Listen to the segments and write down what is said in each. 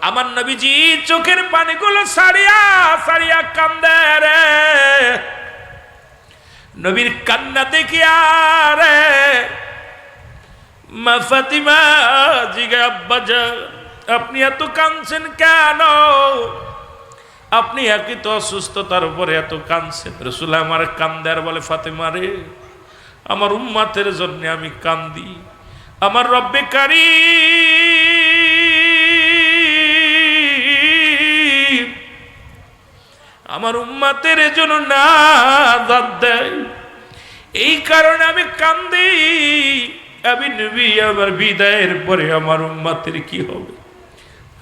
আমার নবীজি চোখের পানিগুলো সারিয়া সারিয়া কান্দে রে। নবীর কান্না দেখিয়া রে মা ফাতিমা জিগে আব্বা যান আপনি এত কাঁদছেন কেন? আপনি একই তো অসুস্থতার উপরে এত কাঁদছেন। রাসূল আমার কান্দে আর বলে ফাতিমা রে আমার উম্মতের জন্য আমি কান্দি। আমার রব্বে কারীম আমার উম্মতের জন্য নাজাত দেয়, এই কারণে আমি কান্দি। আমি নবী আমার বিদায়ের পরে আমার উম্মতের কি হবে?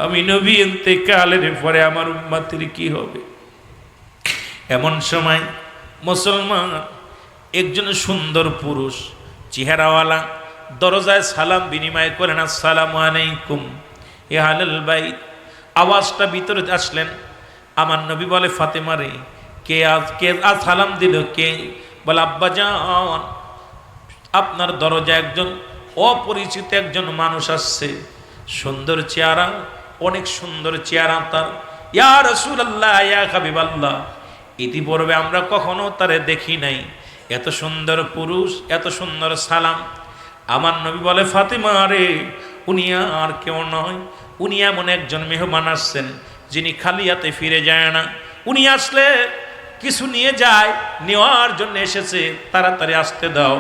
আমি নবী ইন্তেকালের পরে আমার উম্মতের কি হবে? এমন সময় মুসলমান একজন সুন্দর পুরুষ চেহারাওয়ালা দরজায় সালাম বিনিময় করেন, আসসালামু আলাইকুম ইয়া আহলাল বাইত। আওয়াজটা ভিতরে আসলেন। আমার নবী বলে ফাতেমা রে কে আজ সালাম দিল কে? বলে আব্বা জান আপনার দরজায় একজন অপরিচিত একজন মানুষ আসছে, সুন্দর চেহারা, অনেক সুন্দর চেহারা তার। ইয়া রাসূলুল্লাহ ইয়া হাবিবাল্লাহ, ইতিপূর্বে আমরা কখনো তারে দেখি নাই, এত সুন্দর পুরুষ, এত সুন্দর সালাম। আমার নবী বলে ফাতেমা রে উনি আর কেউ নয়, উনি এমন একজন মেহমান আসছেন যিনি খালি হাতে ফিরে যায় না। উনি আসলে কিছু নিয়ে যায়, নেওয়ার জন্য এসেছে, তাড়াতাড়ি আসতে দাও।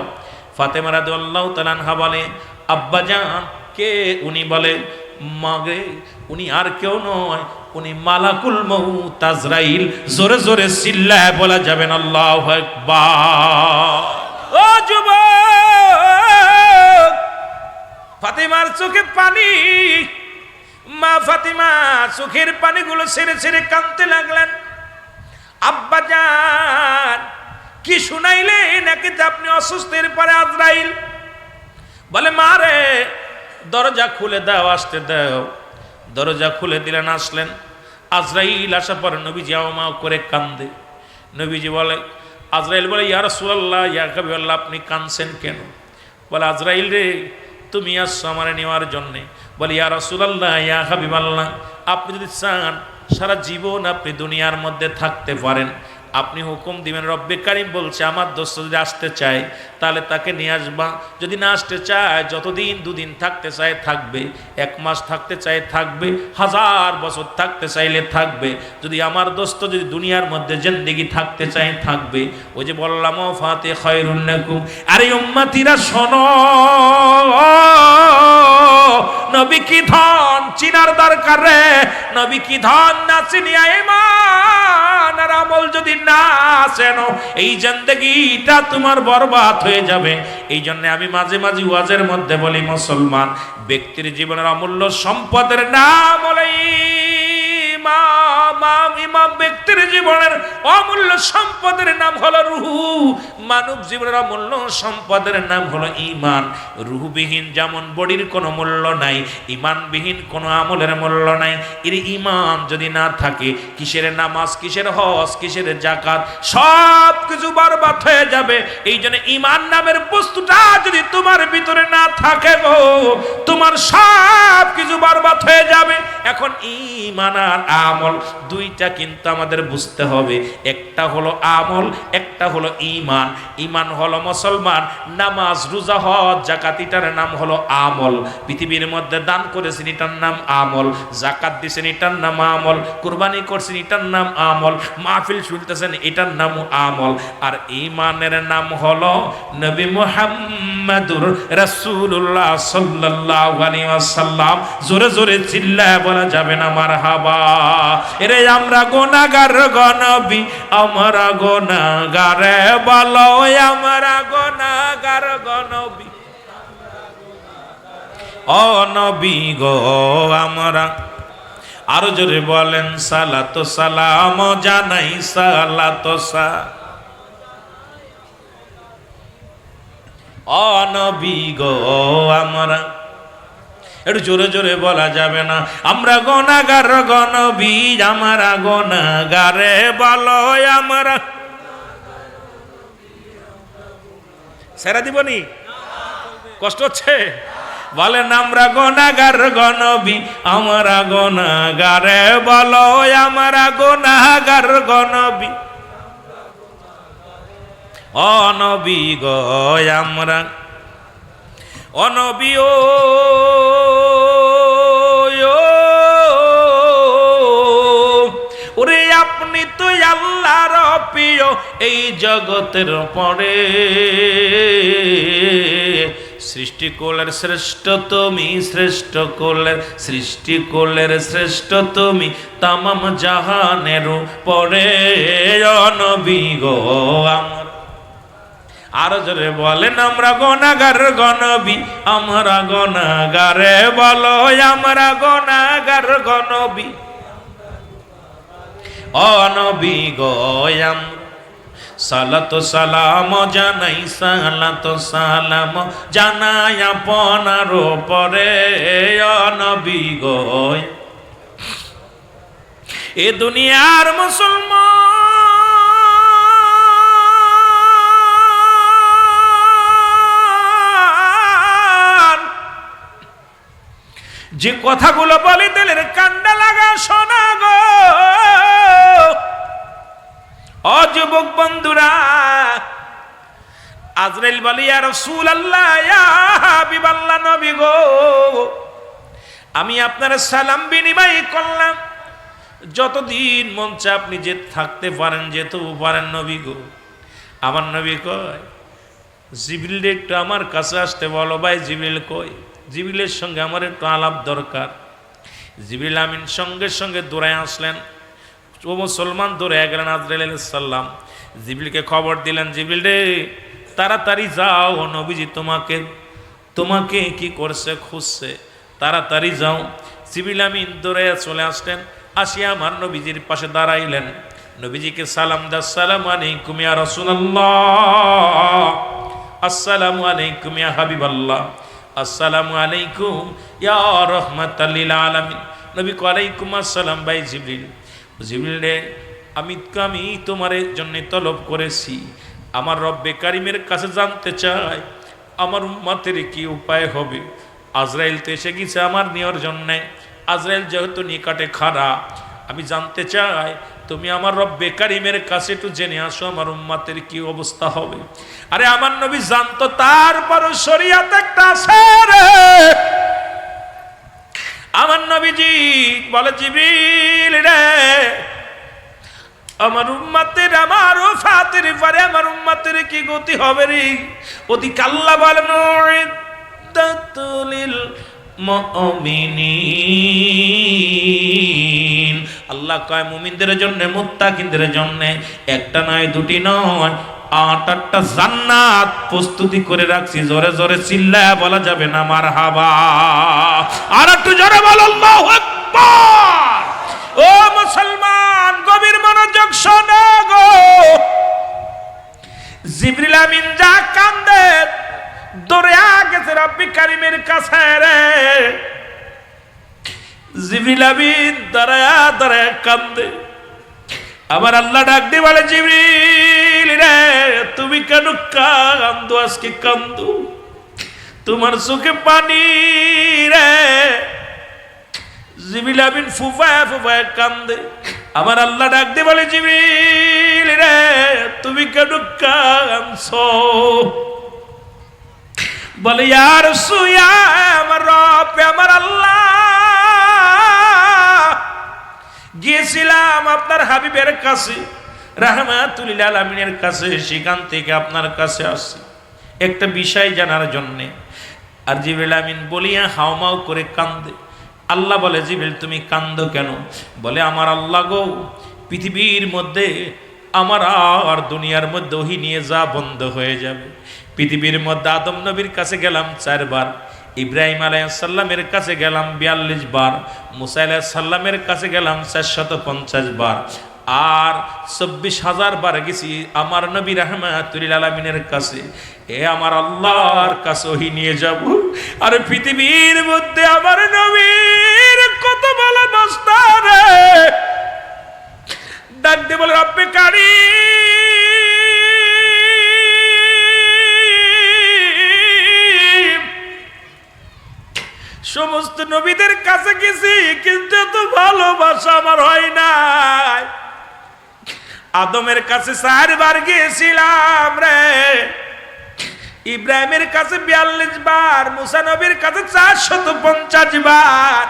ফাতেমা রাদিয়াল্লাহু তাআলা আনহা বলে আব্বা জান কে? উনি বলে মাগে উনি আর কেউ নয়, উনি মালাকুল মউত আজরাইল। জোরে জোরে চিল্লায় বলা যাবেন আল্লাহু আকবার। ও যুবক, ফাতেমার চোখে পানি। মা ফাতেমা চোখের পানিগুলো ছেড়ে ছেড়ে কাঁদতে লাগলেন। আব্বা জান কি শুনাইলে নাকি আপনি অসুস্থের পরে আজরাইল? বলে মা রে দরজা খুলে দাও, আসতে দাও। দরজা খুলে দিলেন, আসলেন। আজরাইল আসার পর নবীজি আও করে কান্দে। নবীজি বলে আজরাইল বলে ইয়া রাসূলুল্লাহ ইয়া হাবিবাল্লাহ আপনি কাঁদছেন কেন? বলে আজরাইল রে তুমি আসছো আমারে নেওয়ার জন্যে। বলে ইয়া রাসূলুল্লাহ ইয়া হাবিবাল্লাহ আপনি যদি চান সারা জীবন আপনি দুনিয়ার মধ্যে থাকতে পারেন, আপনি হুকুম দিবেন। রব্বে কারীম বলছে আমার দোস্ত যদি আসতে চায় তাহলে তাকে নিয়ে আসবা, যদি না আসতে চায় যতদিন দুদিন থাকতে চায় থাকবে, 1 মাস থাকতে চায় থাকবে, 1000 বছর থাকতে চাইলে থাকবে। যদি আমার দোস্ত যদি দুনিয়ার মধ্যে জিন্দেগি থাকতে চায় থাকবে। ওই যে বললাম ফাতে খায়রুন লাকুম। আরে উম্মতিরা শোনো, নবী কি ধন চিনার দরকার রে। নবী কি ধন না চিনিয়া ঈমান আর আমল যদি না চেনো এই জিন্দেগিটা তোমার বরবাদ হয়ে যাবে। এই জন্য আমি মাঝে মাঝে ওয়াজের মধ্যে বলি মুসলমান ব্যক্তির জীবনের অমূল্য সম্পদের নাম হলো ইমাম। ব্যক্তির জীবনের অমূল্য সম্পদের নাম হলো রূহ। মানব জীবনের অমূল্য সম্পদের নাম হলো ঈমান। রূহবিহীন যেমন বডির কোনো মূল্য নাই, ঈমানবিহীন কোনো আমলের মূল্য নাই। এর ঈমান যদি না থাকে কিসের নামাজ, কিসের হজ, কিসের যাকাত, সব কিছু বরবাদ হয়ে যাবে। এই জন্য ঈমান নামের বস্তুটা যদি তোমার ভিতরে না থাকে গো, তোমার সব কিছু বরবাদ হয়ে যাবে। এখন ঈমান আর আমল দুইটা কিন্তু আমাদের বুঝতে হবে। একটা হলো আমল, একটা হলো ঈমান। ঈমান হলো মুসলমান, নামাজ রোজা হজ যাকাত এটার নাম হলো আমল। পৃথিবীর মধ্যে দান করেছেন এটার নাম আমল, যাকাত দিয়েছেন এটার নাম আমল, কুরবানি করছেন এটার নাম আমল, মাহফিল শুনতেছেন এটার নাম আমল। আর ঈমানের নাম হলো নবী মুহাম্মদুর রাসূলুল্লাহ সাল্লাল্লাহু আলাইহি ওয়াসাল্লাম। জোরে জোরে চিল্লায় বলা যাবে না মারহাবা। এরে আমরা গুনাহগার গো নবী, আমরা গুনাহগার বলো, আমরা গুনাহগার গো নবী, ও নবী গো আমরা। আরো জোরে বলেন সালাতু সালাম জানাই, সালাতু সালাম ও নবী গো আমরা। একটু জোরে জোরে বলা যাবে না? আমরা গুনাহগার গো নবী, আমরা গুনাহগারে বলো, আমরা। ছেড়ে দিবনি? কষ্ট হচ্ছে? বলেন আমরা গুনাহগার গো নবী আমরা গুনাহগারে বলো আমরা গুনাহগার গো নবী ও নবী গো আমরা ও নবী ও ওরে আপনি তো আল্লাহর প্রিয় এই জগতের পরে সৃষ্টিকুলের শ্রেষ্ঠ তুমি শ্রেষ্ঠ কুলের সৃষ্টিকুলের শ্রেষ্ঠ তুমি তামাম জাহানের পরে নবী গো আমরা আরো জোরে বলেন আমরা গুনাহগার গো নবী আমরা গুনাহগারে বলো আমরা গুনাহগার গো নবী ও নবী গো আমরা সালাতু সালাম জানাই সালাতু সালাম জানাই আপনার উপরে ও নবী গো এ দুনিয়ার মুসলমান যে কথাগুলো বলে দিলেন কান্ডা লাগা শোনা গো ও যুবক বন্ধুরা আজরাইল বলে ইয়া রাসূলুল্লাহ ইয়া হাবিবাল্লাহ নবী গো আমি আপনার সালাম বিনিময় করলাম যতদিন মন চায় আপনি যে থাকতে পারেন যেতেও পারেন নবী গো আমার নবী কয় জিবরিল একটু আমার কাছে আসতে বলো ভাই জিবরিল কই জিবরিলের সঙ্গে আমার একটু আলাপ দরকার জিবরিল আমিন সঙ্গে সঙ্গে দৌড়ায় আসলেন ও মুসলমান দৌড়ে গেলেন আজরাইল আলাইহিস সালাম জিবরিলকে খবর দিলেন জিবরিল রে তাড়াতাড়ি যাও নবীজি তোমাকে কি করছে খুঁজছে তাড়াতাড়ি যাও জিবরিল আমিন দৌড়ে চলে আসলেন আসিয়া আমার নবীজির পাশে দাঁড়াইলেন নবীজিকে সালাম দা আসসালামু আলাইকুম ইয়া রাসূলুল্লাহ আসসালামু আলাইকুম ইয়া হাবিবাল্লাহ আসসালামু আলাইকুম ইয়া রাহমাতাল লিল আলামিন নবী কো আলাইকুম আসসালাম ভাই জিবরিল জিবরিল রে আমি তোমার জন্য তলব করেছি আমার রব্বে কারিমের কাছে জানতে চাই আমার উম্মতের কি উপায় হবে আজরাইল তো এসে গেছে আমার নেওয়ার জন্য আজরাইল যেহেতু নিকটে খাড়া আমি জানতে চাই তুমি আমার রব্বে কারিমের কাছে একটু জেনে আসো আমার উম্মতের কি অবস্থা হবে আরে আমার নবী জানতো তারপরও শরীয়ত একটা আছে রে আমার নবীজি বলে জিবরিল রে আমার উম্মতের আমার ওফাতের পরে আমার উম্মতের কি গতি হবে রে ওদিকে আল্লাহ বলেন উইদ্দাতুলিল মুমিনিন আল্লাহ কয় মুমিনদের জন্য মুত্তাকিনদের জন্য একটা নয় দুটি নয় 8টা জান্নাত প্রস্তুতি করে রাখছি জোরে জোরে চিল্লায়া বলা যাবে না মারহাবা আর একটু জোরে বল আল্লাহু আকবার ও মুসলমান গভীর মনোযোগ শোনো গো জিবরিল আমিন যা কান্দে দৌড়ে গেছে রব্বি কারিমের কাছে রে জিবরিল আমিন দাঁড়ায় কান্দে আবার আল্লাহ ডাক দিয়ে বলে জিবরিল রে তুমি কেন কান্দো আজকে কান্দো তোমার চোখে পানি রে জিবরিল আমিন ফুফায় কান্দে আমার আল্লাহ ডাক দিয়ে বলে জিবরিল রে তুমি কেন কাঁদছো বলে ইয়া রাসূল আমার রব আমার আল্লাহ গিয়েছিলাম আপনার হাবিবের কাছে রাহমাতুল লিল আলামিনের কাছে সেখান থেকে আপনার কাছে আসছি একটা বিষয় জানার জন্য আর জিবরিল আমিন বলিয়া হাওমাও করে কান্দে আল্লাহ বলে জিবরিল তুমি কান্দো কেন বলে আমার আল্লাহ গো পৃথিবীর মধ্যে আমার আর দুনিয়ার মধ্যে ওহী নিয়ে যা বন্ধ হয়ে যাবে পৃথিবীর মধ্যে আদম নবীর কাছে গেলাম 4 বার ইব্রাহিম আলাইহিস সালামের কাছে গেলাম 42 বার মুসা আলাইহিস সালামের কাছে গেলাম 450 বার আর 24,000 বার গেছি আমার নবী রাহমাতুল লিল আলামিনের কাছে এ আমার আল্লাহর কাছে ওহী নিয়ে যাব আর পৃথিবীর মধ্যে আমার নবীর কত ভালো অবস্থা রে ডাক দিয়ে বলে রব্বে কারীম গেছি, কিন্তু এত ভালোবাসা আমার হয় নাই। আদমের কাছে 4 বার গিয়েছিলাম রে, ইব্রাহিমের কাছে 42 বার, মুসা নবীর কাছে 450 বার।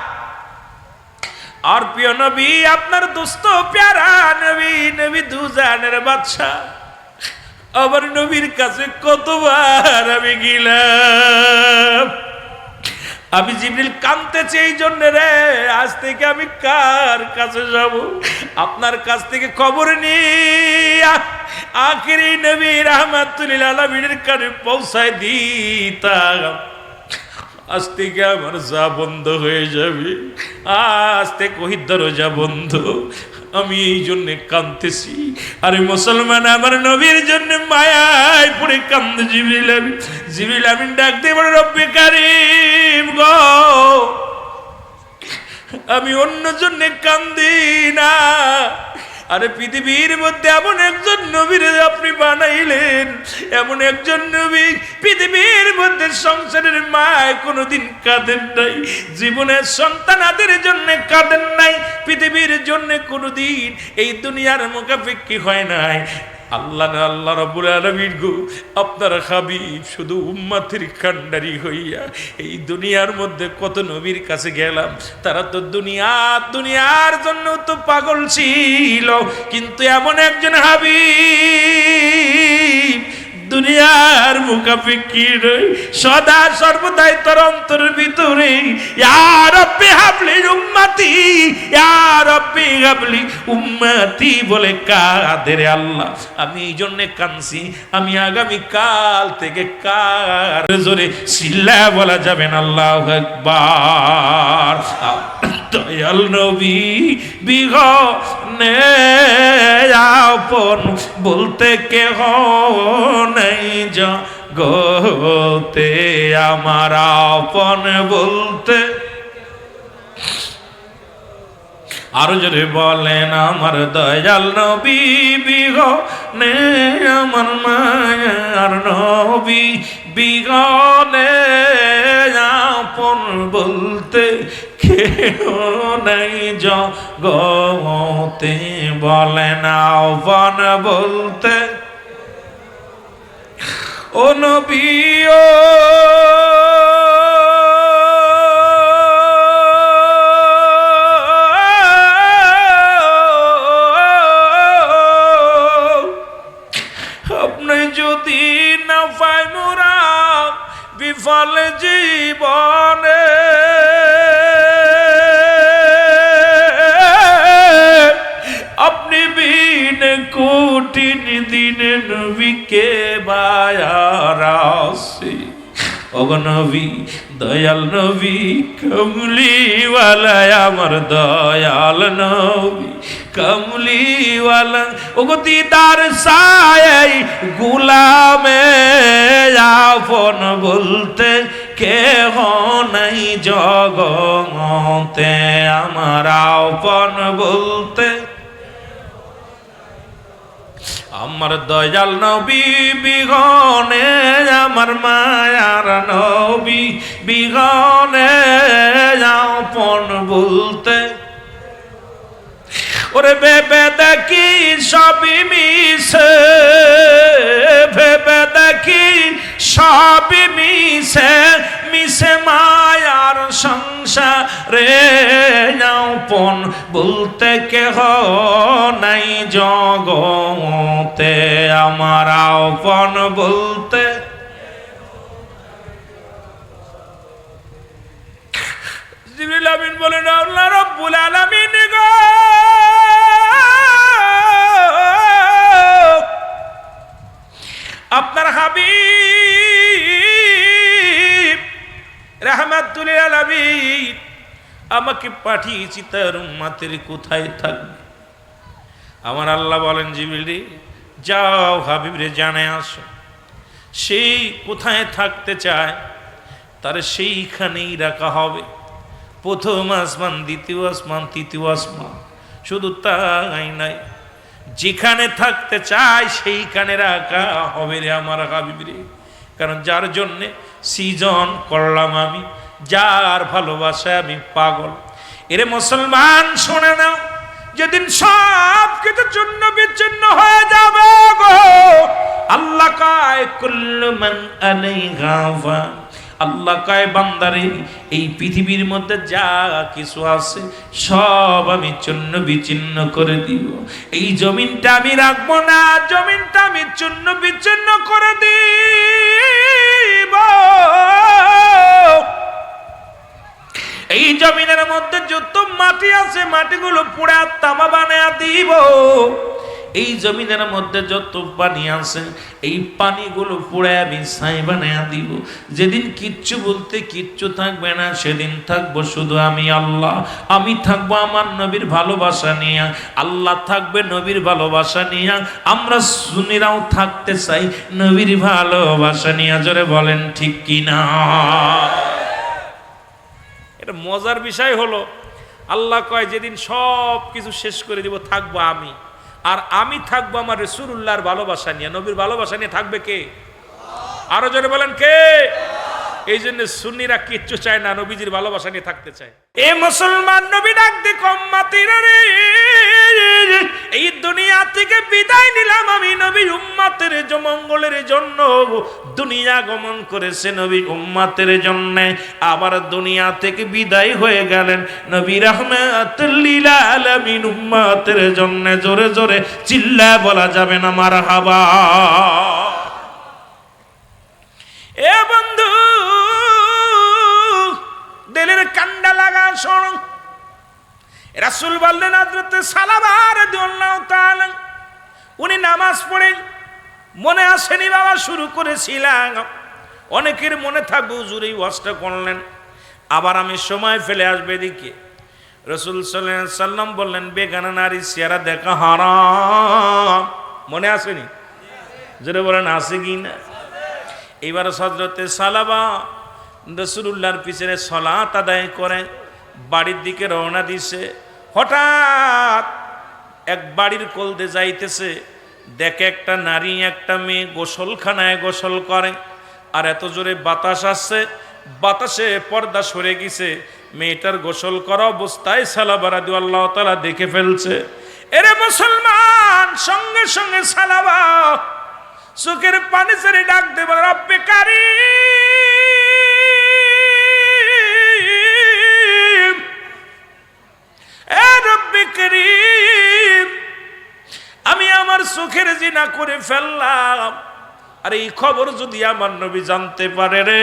আর প্রিয় নবী আপনার দোস্ত প্যারা নবী, নবী দুজানের বাদশা, আমার নবীর কাছে কতবার আমি গেলাম। আমি জিবরিল কাঁদতেছি এই জন্য রে, আজ থেকে আমি কার কাছে যাব? আপনার কাছ থেকে খবর নিয়ে আখিরি নবী রাহমাতুল লিল আলামিনের কাছে পৌঁছায় দিতাম। আজ থেকে আমার যা বন্ধ হয়ে যাবে, আজ থেকে ওই দরজা বন্ধ। আমি এই জন্য কাঁদতেছি। আরে মুসলমান, আমার নবীর জন্য মায়ায় পড়ে কান্দে জিবরিল আমিন। জিবরিল আমিন ডাক দিয়ে বলে, রব্বে কারীম গো, আমি অন্য জন্য কান্দি না। আরে পৃথিবীর মধ্যে এমন একজন নবীর আপনি বানাইলেন, এমন একজন নবী পৃথিবীর মধ্যে সংসারের মায় কোনোদিন কাঁদেন নাই, জীবনের সন্তানাদের জন্য কাঁদেন নাই, পৃথিবীর জন্য কোনোদিন এই দুনিয়ার মুখাপেক্ষী হয় নাই। আল্লাহ আল্লাহ রাব্বুল আলামিন গো, আপনার হাবিব শুধু উম্মতের কান্ডারি হইয়া এই দুনিয়ার মধ্যে কত নবীর কাছে গেলাম, তারা তো দুনিয়ার জন্য তো পাগল ছিল, কিন্তু এমন একজন হাবিব দুনিয়ার মুখাপেক্ষী নয়, সদা সর্বদাই তোর অন্তরের ভিতরে ইয়া রাব্বি হাবলি উম্মতি, ইয়া রাব্বি হাবলি উম্মতি বলে কাদের আল্লাহ। আমি এই জন্য কাঁদছি, আমি আগামী কাল থেকে কার জোরে চিল্লা বলা যাবেন আল্লাহু আকবার। দয়াল নবী বিঘনে আপন বলতে কেহ নেই জগতে, আমার আপন বলতে। আরো জোরে বলেন, আমার দয়াল নবী বিঘনে, আমার মায়ার নবী বিঘনে আপন বলতে কেহ নাই জগতে, বলেন আপন বলতে। ও নবী ও আপনি যদি না পাই মোরা বিফল জীবনে, আপনি বিন কঠিন দিনে নবীকে বায়ারাসি। ওগো নবী দয়াল নবী কমলিওয়ালা, আমার দয়াল নবী কমলিওয়ালা। ওগো দিদার সায় গুলামে আপন বলতে কেহ নাই জগতে, আমার আপন বলতে। আমার দয়াল নবী বিঘনে, আমার মায়ার নবী বিঘনে আপন বলতে। ওরে ভেবে দেখি সবই মিশে, ভেবে দেখি সবই মিশে, মিশে মায়ার সংসারে আপন বলতে কেহ নাই জগতে, আমার আপন বলতে। জিবরিল আমিন বলেন, আল্লাহ রাব্বুল আলামিন গো, আপনার হাবিব রাহমাতুল লিল আলামিন আমাকে পাঠিয়েছি তার উম্মতের কোথায় থাকবে। আমার আল্লাহ বলেন, জিবরিল যাও হাবিব রে জানে আসো, সেই কোথায় থাকতে চায় তার সেইখানেই রাখা হবে। প্রথম আসমান, দ্বিতীয় আসমান, তৃতীয় আসমান, শুধু তাই নাই, যেখানে থাকতে চায় সেইখানে রাখা হবে রে আমার হাবিব রে। কারণ যার জন্যে সৃজন করলাম আমি, যার ভালোবাসায় আমি পাগল, এরে মুসলমান শোনে নাও, যেদিন সব কিছু চূর্ণ বিচ্ছিন্ন হয়ে যাবে গো, আল্লাহ কয় কুল্লু মান আলাইহা ফান, আল্লাহ কয় বান্দারে এই পৃথিবীর মধ্যে যা কিছু আছে সব আমি চূর্ণ বিচ্ছিন্ন করে দিব। এই জমিনটা আমি রাখবো না, জমিনটা আমি চূর্ণ বিচ্ছিন্ন করে দিব। এই জমিনের মধ্যে যত মাটি আছে মাটিগুলো পুরা তামা বানায়া দিব। এই জমিনের মধ্যে যত পানি আছে এই পানিগুলো পুরা আমি ছাই বানায়া দিব। যেদিন কিচ্ছু বলতে কিচ্ছু থাকবে না, সেদিন থাকবো শুধু আমি আল্লাহ। আমি থাকবো আমার নবীর ভালোবাসা নিয়ে, আল্লাহ থাকবে নবীর ভালোবাসা নিয়ে। আমরা সুন্নিরাও থাকতে চাই নবীর ভালোবাসা নিয়ে। জোরে বলেন ঠিক কিনা? এটা মজার বিষয় হলো, আল্লাহ কয় যেদিন সব কিছু শেষ করে দিব থাকবো আমি, আর আমি থাকবো আমার রাসূলুল্লাহর ভালোবাসা নিয়ে। নবীর ভালোবাসা নিয়ে থাকবে কে? আরো জোরে বলেন কে? এই জন্য সুন্নিরা কিচ্ছু চায় না, নবীজির ভালোবাসা নিয়ে থাকতে চায়। এ মুসলমান নবী ডাক দিক উম্মতিরা রে, এই দুনিয়া থেকে বিদায় নিলাম আমি নবী উম্মতের মঙ্গলের জন্য। দুনিয়া গমন করেছে নবী উম্মতের জন্য, আবার দুনিয়া থেকে বিদায় হয়ে গেলেন নবী রাহমাতুল লিল আলামিন উম্মতের জন্য। জোরে জোরে চিল্লায় বলা যাবে না মারহাবা? এ বন্ধু দিলের কান্ডা লাগা শোনো, রাসূল বললেন হযরতে সালামা রাদিয়াল্লাহু তাআলা, উনি নামাজ পড়েন, মনে আসেনি বাবা শুরু করেছিলাম, অনেকের মনে থাকবে হুজুর এই ওয়াজটা করলেন, আবার আমি সময় ফেলে আসবে এদিকে। রাসূল সাল্লাল্লাহু আলাইহি সাল্লাম বললেন বেগানা নারী চেহারা দেখা হারাম। মনে আসেনি? জোরে বলেন আছে কি না? এইবার হযরতে সালামা রাসূলুল্লাহর পিছনে সালাত আদায় করে বাড়ির দিকে রওনা দিছে। হঠাৎ এক বাড়ির কোলতে যাইতেছে, দেখে একটা নারী একটা মেয়ে গোসলখানায় গোসল করে, আর এত জোরে বাতাস আসছে, বাতাসে পর্দা সরে গেছে। মেয়েটার গোসল করা অবস্থায় সালামা রাদিয়াল্লাহু তাআলা দেখে ফেলছে। এরে মুসলমান, সঙ্গে সঙ্গে সালামা চোখের পানি ছেড়ে ডাক দেব, রব্বে কারীম, এ রব্বে কারীম, আমি আমার চোখের জিনা করে ফেললাম, আর এই খবর যদি আমার নবী জানতে পারে রে,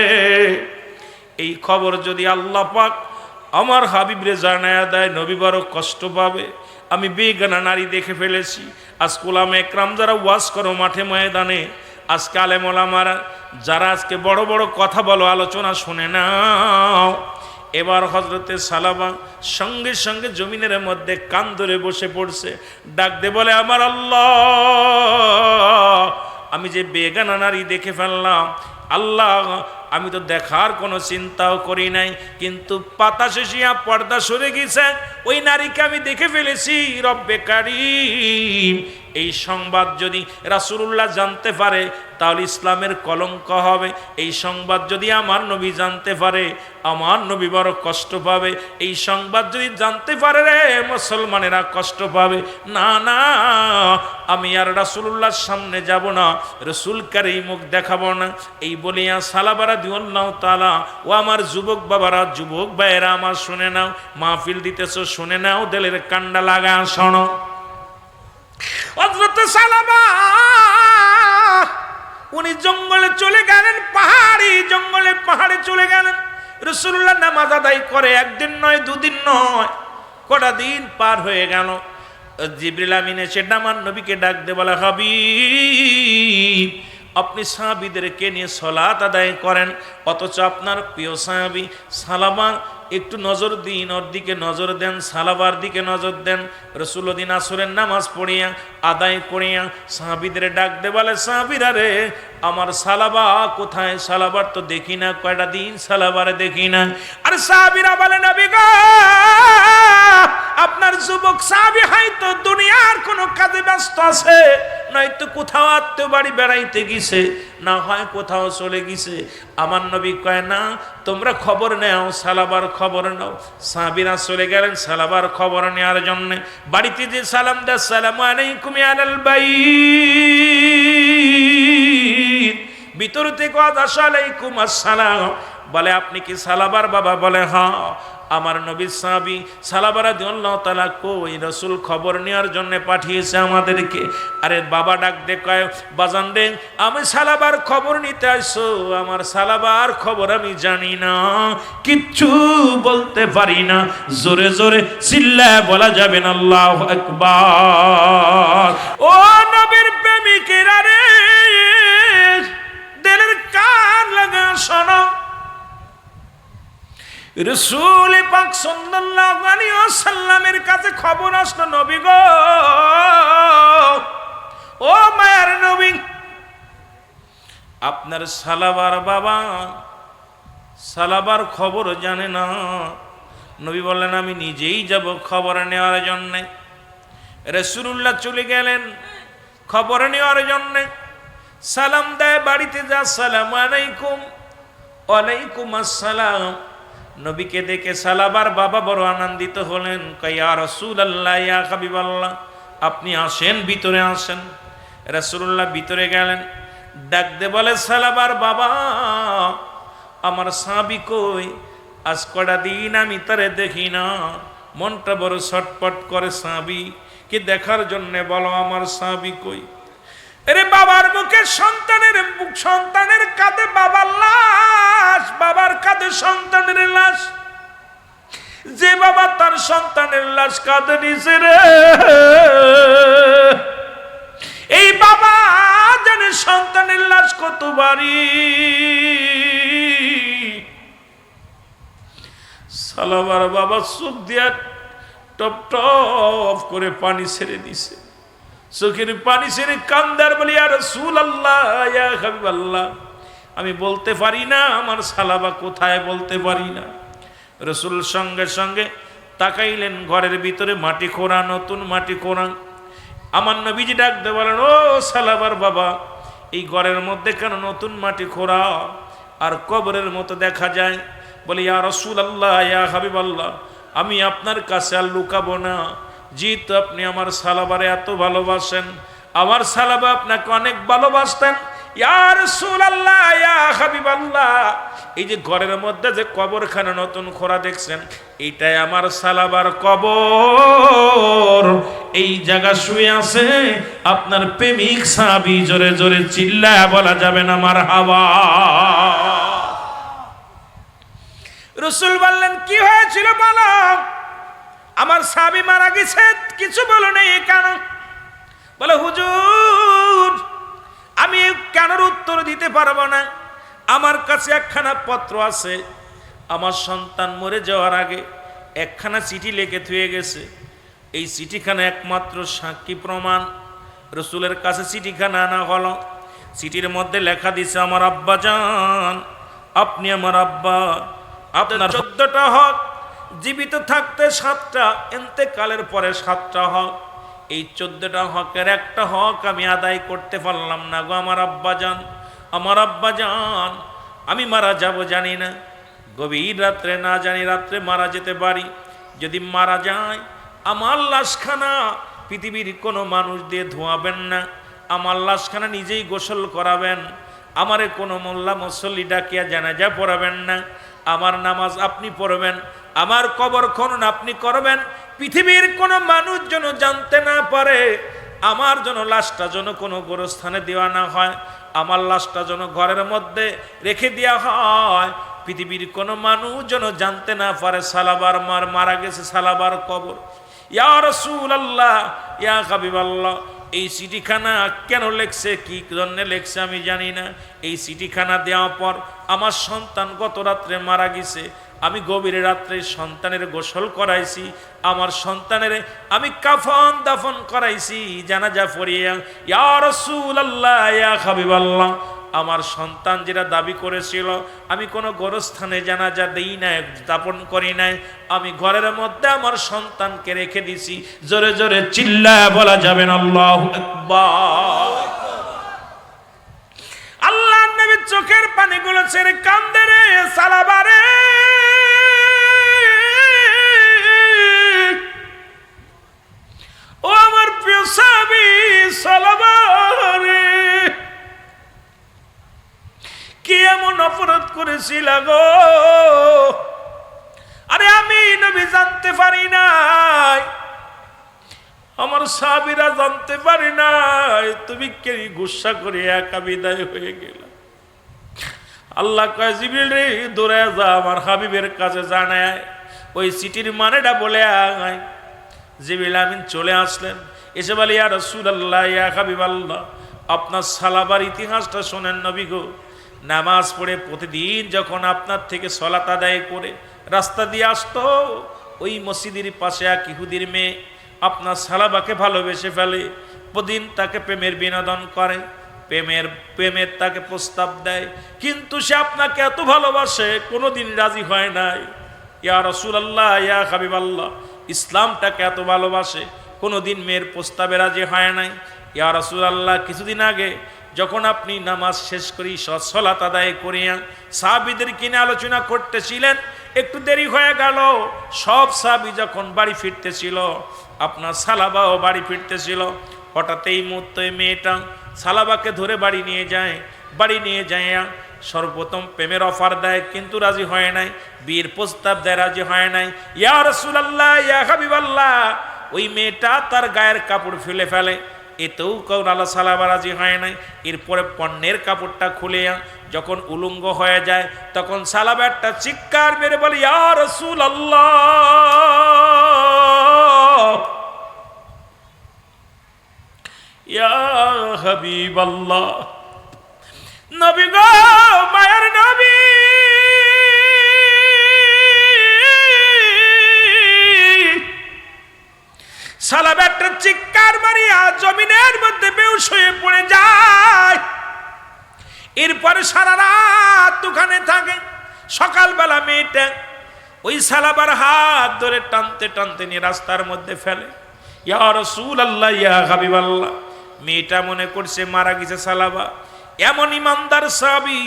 এই খবর যদি আল্লাহ পাক আমার হাবিবরে জানায়া দেয়, নবী বড় কষ্ট পাবে। আমি বেগানা নারী দেখে ফেলেছি। আজকে উলামা একরাম যারা ওয়াজ করো মাঠে ময়দানে, আজকে আলেম ওলামারা যারা আজকে বড় বড় কথা বলো, আলোচনা শুনে নাও। এবার হযরতে সালামা সঙ্গে সঙ্গে জমিনের মধ্যে কান ধরে বসে পড়ছে, ডাক দে বলে আমার আল্লাহ, আমি যে বেগানা নারী দেখে ফেললাম, আল্লাহ আমি তো দেখার কোনো চিন্তাও করি নাই, কিন্তু পাতা শেষিয়া পর্দা সরে গেছে, ওই নারীকে আমি দেখে ফেলেছি। রব্বে কারীম, এই সংবাদ যদি রাসূলুল্লাহ জানতে পারে তাহলে ইসলামের কলঙ্ক হবে। এই সংবাদ যদি আমার নবী জানতে পারে, আমার নবী বড় কষ্ট পাবে। এই সংবাদ যদি জানতে পারে রে মুসলমানেরা কষ্ট পাবে। না না, আমি আর রাসূলুল্লাহর সামনে যাব না, রাসূলকার এই মুখ দেখাবো না। এই বলিয়া সালামা রাদিয়াল্লাহু তাআলা, ও আমার যুবক বাবারা, যুবক ভাইয়েরা আমার শুনে নাও, মাহফিল দিতেছো শুনে নাও, দিলের কান্ডা লাগা শোনো। হযরত সালামা উনি জঙ্গলে চলে গেলেন, পাহাড়ি জঙ্গলে পাহাড়ে চলে গেলেন। রাসূলুল্লাহ নামাজ আদায় করে একদিন নয় দুদিন নয়, কটা দিন পার হয়ে গেল। জিবরিল আমিন এসে আমার নবীকে ডাক দিয়ে বলে, হাবিব আপনি সাহাবীদেরকে নিয়ে সালাত আদায় করেন, অথচ আপনার প্রিয় সাহাবী সালামা একটু নজর দিন, ওর দিকে নজর দেন, সালাবার দিকে নজর দেন। রাসূলুল্লাহ আসরের নামাজ পড়িয়া আদায় করিয়া সাহাবীদের ডাক দে বলে, সাহাবীরা রে আমার সালাবা কোথায়? সালাবার তো দেখি না, কয়টা দিন সালাবার দেখি না। আর সাহাবীরা বলে, নবী গো আপনার যুবক সাহাবী হয়তো দুনিয়ার কোনো কাজে ব্যস্ত আছে, নয়তো কোথাও আত্মীয় বাড়ি বেড়াইতে গেছে, না হয় কোথাও চলে গেছে। আমার নবী কয় না, তোমরা খবর নেও, সালাবার খবর নাও। সাহাবীরা চলে গেলেন সালাবার খবর নেওয়ার জন্য। বাড়িতে যে সালাম দেয়, আসসালামু আলাইকুম ইয়া আহলাল বাইত, ভিতর থেকে আসসালামু আসসালাম, বলে আপনি কি সালাবার বাবা? বলে হ্যাঁ। আমার নবী সাহাবী সালাবার রাদিয়াল্লাহু তাআলা কই রাসূল খবর নেওয়ার জন্য পাঠিয়েছে আমাদেরকে। আরে বাবা ডাক দে কয়, বাজান রে, আমি সালাবার খবর নিতে আসছো? আমার সালাবার খবর আমি জানি না, কিচ্ছু বলতে পারি না। জোরে জোরে চিল্লায় বলা যাবে না আল্লাহু আকবার। ও নবীর প্রেমিকেরা রে, দিলের কান লাগা শোনো, রাসূল পাক সাল্লাল্লাহু আলাইহি ওয়াসাল্লামের কাছে খবর আসলো, নবী গো, ও মায়ের নবী, আপনার সালাবার বাবা সালাবার খবর জানে না। নবী বললেন, আমি নিজেই যাব খবর নেওয়ার জন্যে। রাসূলুল্লাহ চলে গেলেন খবর নেওয়ার জন্যে। সালাম দেয়, বাড়িতে যা, আসসালামু আলাইকুম। ওয়ালাইকুম আসসালাম। নবীকে দেখে সালাবার বাবা বড় আনন্দিত হলেন, কয় ইয়া রাসূলুল্লাহ, ইয়া হাবিবাল্লাহ, আপনি আসেন, ভিতরে আসেন। রাসূলুল্লাহ ভিতরে গেলেন, ডাক দে বলে, সালাবার বাবা, আমার সাহাবী কই? আজ কটা দিন আমি তারে দেখি না, মনটা বড় ছটপট করে সাহাবী কি দেখার জন্য, বলো আমার সাহাবী কই? আরে বাবার মুখে সন্তানের কাঁধে বাবার লাশ, বাবার কাঁধে সন্তানের লাশ। যে বাবা তার সন্তানের লাশ কাঁধে নিছে রে, এই বাবা জানে সন্তানের লাশ কত ভারী। সালাবার বাবা চোখ দিয়া টপ টপ করে পানি ছেড়ে দিছে, চোখের পানি ছেড়ে কান্দার বলি, ইয়া রাসূলুল্লাহ, ইয়া হাবিবাল্লাহ, আমি বলতে পারি না আমার সালাবা কোথায়, বলতে পারি না। রাসূল সঙ্গে সঙ্গে তাকাইলেন, ঘরের ভিতরে মাটি খোঁড়া, নতুন মাটি খোঁড়া। আমার নবীজি ডাক দিয়ে বলেন, ও সালাবার বাবা, এই ঘরের মধ্যে কেন নতুন মাটি খোঁড়া আর কবরের মতো দেখা যায়? বলে, ইয়া রাসূলুল্লাহ, ইয়া হাবিবাল্লাহ, আমি আপনার কাছে আর লুকাবো না, জিত আপনি আমার সালাবারে এত ভালোবাসেন, আমার সালাবা আপনাকে অনেক ভালোবাসতেন। ইয়া রাসূলুল্লাহ, ইয়া হাবিবাল্লাহ, এই যে ঘরের মধ্যে যে কবরখানা নতুন খোঁড়া দেখছেন, এইটাই আমার সালাবার কবর। এই জায়গা শুয়ে আছে আপনার প্রেমিক সাহাবী। জোরে জোরে চিল্লায়া বলা যাবে না মারহাবা। রাসূল বললেন, কি হয়েছিল বলো? আমার সাহাবী মারা গেছে, কিছু বলো নেই কেন? বলে, হুজুর, আমি কেন উত্তর দিতে পারবো না, আমার কাছে একখানা পত্র আছে, আমার সন্তান মরে যাওয়ার আগে একখানা চিঠি লিখে থুয়ে গেছে। এই চিঠিখানা একমাত্র সাক্ষী প্রমাণ। রাসূলের কাছে চিঠিখানা আনা হলো। চিঠির মধ্যে লেখা দিছে, আমার আব্বা জান, আপনি আমার আব্বা, আপনার 14টা হক, জীবিত থাকতে 7টা, ইন্তেকালের পরে 7টা হক। এই 14টা হকের একটা হক আমি আদায় করতে পারলাম না গো আমার আব্বা জান, আমার আব্বা জান। আমি মারা যাব জানি না, গভীর রাত্রে না জানি রাত্রে মারা যেতে পারি। যদি মারা যায়, আমার লাশখানা পৃথিবীর কোনো মানুষ দিয়ে ধোয়াবেন না, আমার লাশখানা নিজেই গোসল করাবেন। আমারে কোনো মোল্লা মুসল্লি ডাকিয়া জানাজা পড়াবেন না, আমার নামাজ আপনি পড়বেন, আমার কবর খনন আপনি করবেন। পৃথিবীর কোনো মানুষ যেন জানতে না পারে, আমার যেন লাশটা যেন কোনো গোরস্থানে দেওয়া না হয়, আমার লাশটা যেন ঘরের মধ্যে রেখে দেওয়া হয়। পৃথিবীর কোনো মানুষ যেন জানতে না পারে সালাবার মারা গেছে, সালাবার কবর। ইয়া রাসূলুল্লাহ, ইয়া হাবিবাল্লাহ, এই চিঠিখানা কেন লেখছে, কি জন্য লেখছে আমি জানি না। এই চিঠিখানা দেওয়ার পর আমার সন্তান গত রাত্রে মারা গেছে, আমি গভীর রাত্রে সন্তানের গোসল করাইছি, আমার সন্তানের আমি কাফন দাফন করাইছি, জানাজা পড়িয়া। ইয়া রাসূলুল্লাহ, ইয়া হাবিবাল্লাহ, আমার সন্তান যেটা দাবি করেছিল, আমি কোনো গোরস্থানে জানাজা দেই নাই, দাপন করি নাই, আমি ঘরের মধ্যে আমার সন্তানকে রেখে দিছি। জোরে জোরে চিল্লায় বলা যাবেন আল্লাহু আকবার। আল্লাহর নবী চোখের পানিগুলো ছেড়ে কান্দে রে সালাবারে। ও আমার প্রিয় সাহাবী সালাবারে, কি এমন অপরাধ করেছিল গো? আরে আমি নবী জানতে পারি নাই, আমার সাহাবীরা জানতে পারি নাই, তুমি কে গুসা করে একা বিদায় হয়ে গেল। আল্লাহ কয় জিবরিল রে, দৌড়ে যা আমার হাবিবের কাছে জানায়, ওই চিঠির মানেটা বলে আয়। জিবরিল আমিন চলে আসলেন, এসে বলে ইয়া রাসূলুল্লাহ, ইয়া হাবিবাল্লাহ, আপনার সালাবার ইতিহাসটা শোনেন নবী গো। নামাজ পড়ে প্রতিদিন যখন আপনার থেকে সালাত আদায় করে রাস্তা দিয়ে আসতো, ওই মসজিদের পাশে এক ইহুদির মেয়ে আপনার সালাবাকে ভালোবেসে ফেলে, প্রতিদিন তাকে প্রেমের বিনোদন করে, প্রেমের তাকে প্রস্তাব দেয়, কিন্তু সে আপনাকে এত ভালোবাসে কোনোদিন রাজি হয় নাই। ইয়া রাসূলুল্লাহ, ইয়া হাবিবাল্লাহ, ইসলামটাকে এত ভালোবাসে কোনোদিন মেয়ের প্রস্তাবে রাজি হয় নাই। ইয়া রাসূলুল্লাহ, কিছুদিন আগে যখন আপনি নামাজ শেষ করি সালাত আদায় করিয়া সাহাবীদের কিনে আলোচনা করতেছিলেন, একটু দেরি হয়ে গেল। সব সাহাবী যখন বাড়ি ফিরতেছিল, আপনার সালাবাও বাড়ি ফিরতেছিল, হঠাৎ এই মুহূর্তে মেয়েটা সালাবাকে ধরে বাড়ি নিয়ে যায়। বাড়ি নিয়ে যাইয়া সর্বপ্রথম প্রেমের অফার দেয়, কিন্তু রাজি হয় নাই, বিয়ের প্রস্তাব দেয়, রাজি হয় নাই। ইয়া রাসূলুল্লাহ, ইয়া হাবিবাল্লাহ, ওই মেয়েটা তার গায়ের কাপড় ফেলে ফেলে, এতেও কারণ আল্লাহ সালাবা রাজি হয় নাই। এরপরে পণ্যের কাপড়টা খুলে যখন উলঙ্গ হয়ে যায়, তখন সালাবা একটা চিৎকার মেরে বলে ইয়া রাসূলুল্লাহ, ইয়া হাবিবাল্লাহ, নবী গো, মায়ের নবী, সালাবা একটা চিৎকার মারিয়া জমিনের মধ্যে বেহুশ হয়ে পড়ে যায়। এরপরে সারা রাত ওখানে থাকে। সকালবেলা মেয়েটা ওই সালাবার হাত ধরে টানতে টানতে নিয়ে রাস্তার মধ্যে ফেলে। ইয়া রাসূলুল্লাহ, ইয়া হাবিবাল্লাহ, মেয়েটা মনে করছে মারা গেছে সালাবা। এমন ইমানদার সাহাবী,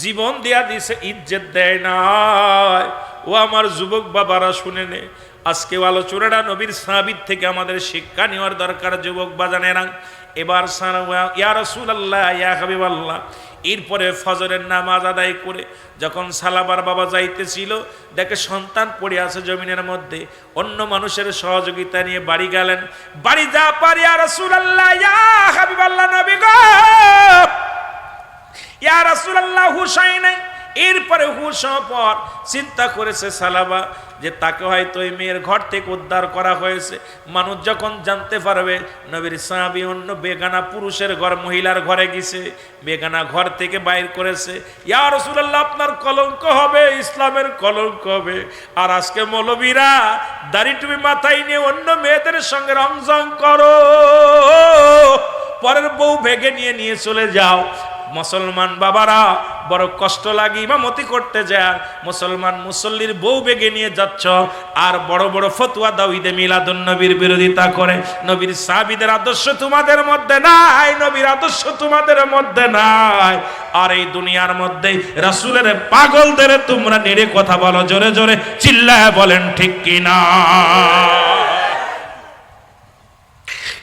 জীবন দেয়া দিছে, ইজ্জত দেয় নাই। ও আমার যুবক বাবারা শুনে নে, আজকে আলোচনাটা নবীর সাহাবীর থেকে আমাদের শিক্ষা নেওয়ার দরকার। যুবক বাজানেরা, এবার ইয়া রাসূলুল্লাহ, ইয়া হাবিবাল্লাহ, এরপরে ফজরের নামাজ আদায় করে যখন সালাবার বাবা যাইতেছিল, দেখে সন্তান পড়ে আছে জমিনের মধ্যে। অন্য মানুষের সহযোগিতা নিয়ে বাড়ি গেলেন। বাড়ি যা পারি, ইয়া রাসূলুল্লাহ, ইয়া হাবিবাল্লাহ, নবী গো, ইয়া রাসূলুল্লাহ, হুসাইন। এরপরে হুশ হওয়ার পর চিন্তা করেছে সালাবা যে তাকে হয়তো ওই মেয়ের ঘর থেকে উদ্ধার করা হয়েছে। মানুষ যখন জানতে পারবে নবীর সাহাবী অন্য বেগানা পুরুষের ঘর, মহিলার ঘরে গেছে, বেগানা ঘর থেকে বাইর করেছে, ইয়া রাসূলুল্লাহ, আপনার কলঙ্ক হবে, ইসলামের কলঙ্ক হবে। আর আজকে মৌলবীরা দাড়ি টুপি মাথায় নিয়ে অন্য মেয়েদের সঙ্গে রংজং করো, পরের বউ ভেগে নিয়ে চলে যাও। মুসলমান বাবারা বড় কষ্ট লাগে, ইমামতি করতে যায়, মুসলমান মুসল্লির বউ বেগে নিয়ে যাচ্ছ, আর বড় বড় ফতোয়া দাও, ঈদে মিলাদুন নবীর বিরোধিতা করে। নবীর সাহাবীদের আদর্শ তোমাদের মধ্যে নাই, নবীর আদর্শ তোমাদের মধ্যে নাই। আর এই দুনিয়ার মধ্যে রাসূলের পাগলদের তোমরা নেড়ে কথা বলো, জোরে জোরে চিল্লায় বলেন ঠিক কিনা?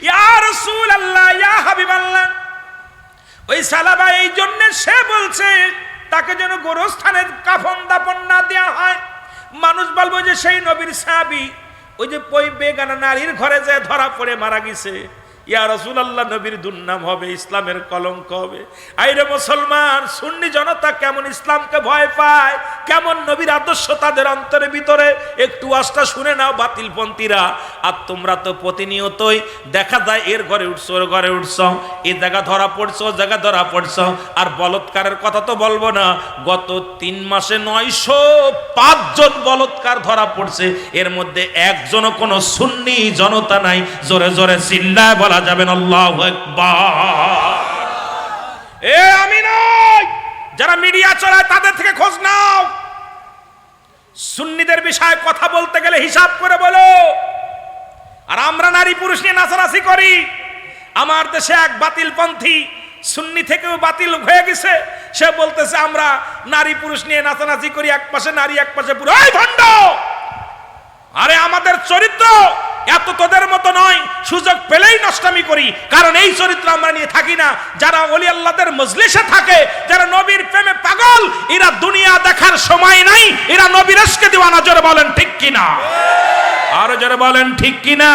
ইয়া রাসূলুল্লাহ, ইয়া হাবিবাল্লাহ, ওই সালাবা এই জন্য সে বলছে তাকে যেন গোরস্থানে কাফন দাপন না দেওয়া হয়। মানুষ বলবো যে সেই নবীর সাহাবী ওই যে বেগানা নারীর ঘরে যে ধরা পড়ে মারা গেছে। ইয়া রাসূলুল্লাহ, নবীর দুর্নাম হবে, ইসলামের কলঙ্ক হবে। আইরে মুসলমান, সুন্নি জনতা কেমন ইসলামকে ভয় পায়, কেমন নবীর আদর্শ তাদের অন্তরের ভিতরে, একটু আস্থা শুনে নাও বাতিলপন্থীরা। আর তোমরা তো প্রতিনিয়তই দেখা যায় এর ঘরে উঠছো, ওর ঘরে উঠছো, এই জায়গা ধরা পড়ছো, ও জায়গা ধরা পড়ছো। আর বলৎকারের কথা তো বলবো না, গত 3 মাসে 905 জন বলৎকার ধরা পড়ছে, এর মধ্যে একজনও কোনো সুন্নি জনতা নাই। জোরে জোরে চিল্লায় বলা যাবেন আল্লাহু আকবার। আমি নয়, যারা মিডিয়া চালায় তাদের থেকে খোঁজ নাও। সুন্নিদের বিষয়ে কথা বলতে গেলে হিসাব করে বলো। আর আমরা নারী পুরুষ নিয়ে নাচানাচি করি। আমার দেশে এক বাতিলপন্থী সুন্নি থেকেও বাতিল হয়ে গেছে, সে বলতেছে আমরা নারী পুরুষ নিয়ে নাচানাচি করি, এক পাশে নারী এক পাশে পুরুষ। এই ভণ্ড! আরে আমাদের চরিত্র এত তোদের মতো নয়, সুযোগ পেলেই নষ্টামি করি, কারণ এই চরিত্র আমরা নিয়ে থাকি না। যারা ওলি আল্লাহদের মজলিসে থাকে, যারা নবীর প্রেমে পাগল, এরা দুনিয়া দেখার সময় নাই, এরা নবীর ইশকে দিওয়ানা। জোরে বলেন ঠিক কিনা? আরো জোরে বলেন ঠিক কিনা?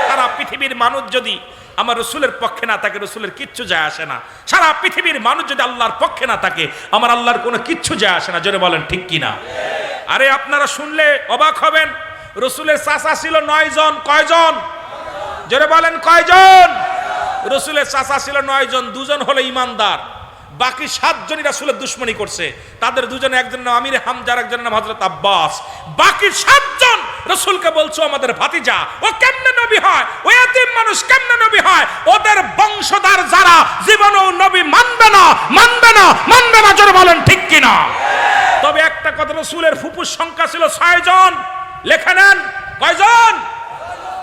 সারা পৃথিবীর মানুষ যদি আমার রসুলের পক্ষে না থাকে, রসুলের কিচ্ছু যায় আসে না। সারা পৃথিবীর মানুষ যদি আল্লাহর পক্ষে না থাকে, আমার আল্লাহর কোনো কিচ্ছু যায় আসে না। জোরে বলেন ঠিক কিনা? আরে আপনারা শুনলে অবাক হবেন, রসুলের চাচা ছিল 9 জন। কয়জন? জোরে বলেন কয়জন? রসুলের চাচা ছিল 9 জন। 2 জন হলো ইমানদার, বাকি 7 জনই রাসূলের দুশমনি করছে। তাদের দুজনে, একজনের নাম আমির হামজা, একজনের নাম হযরত আব্বাস। বাকি 7 জন রাসূলকে বলছো আমাদের ভাতিজা, ও কেমনে নবী হয়? ও এতিম মানুষ কেমনে নবী হয়? ওদের বংশধর যারা জীবনেও নবী মানবে না, মানবে না, মানবে না। জোরে বলেন ঠিক কিনা? তবে একটা কথা, রাসূলের ফুফুর সংখ্যা ছিল 6 জন। লেখা নেন, কয়জন?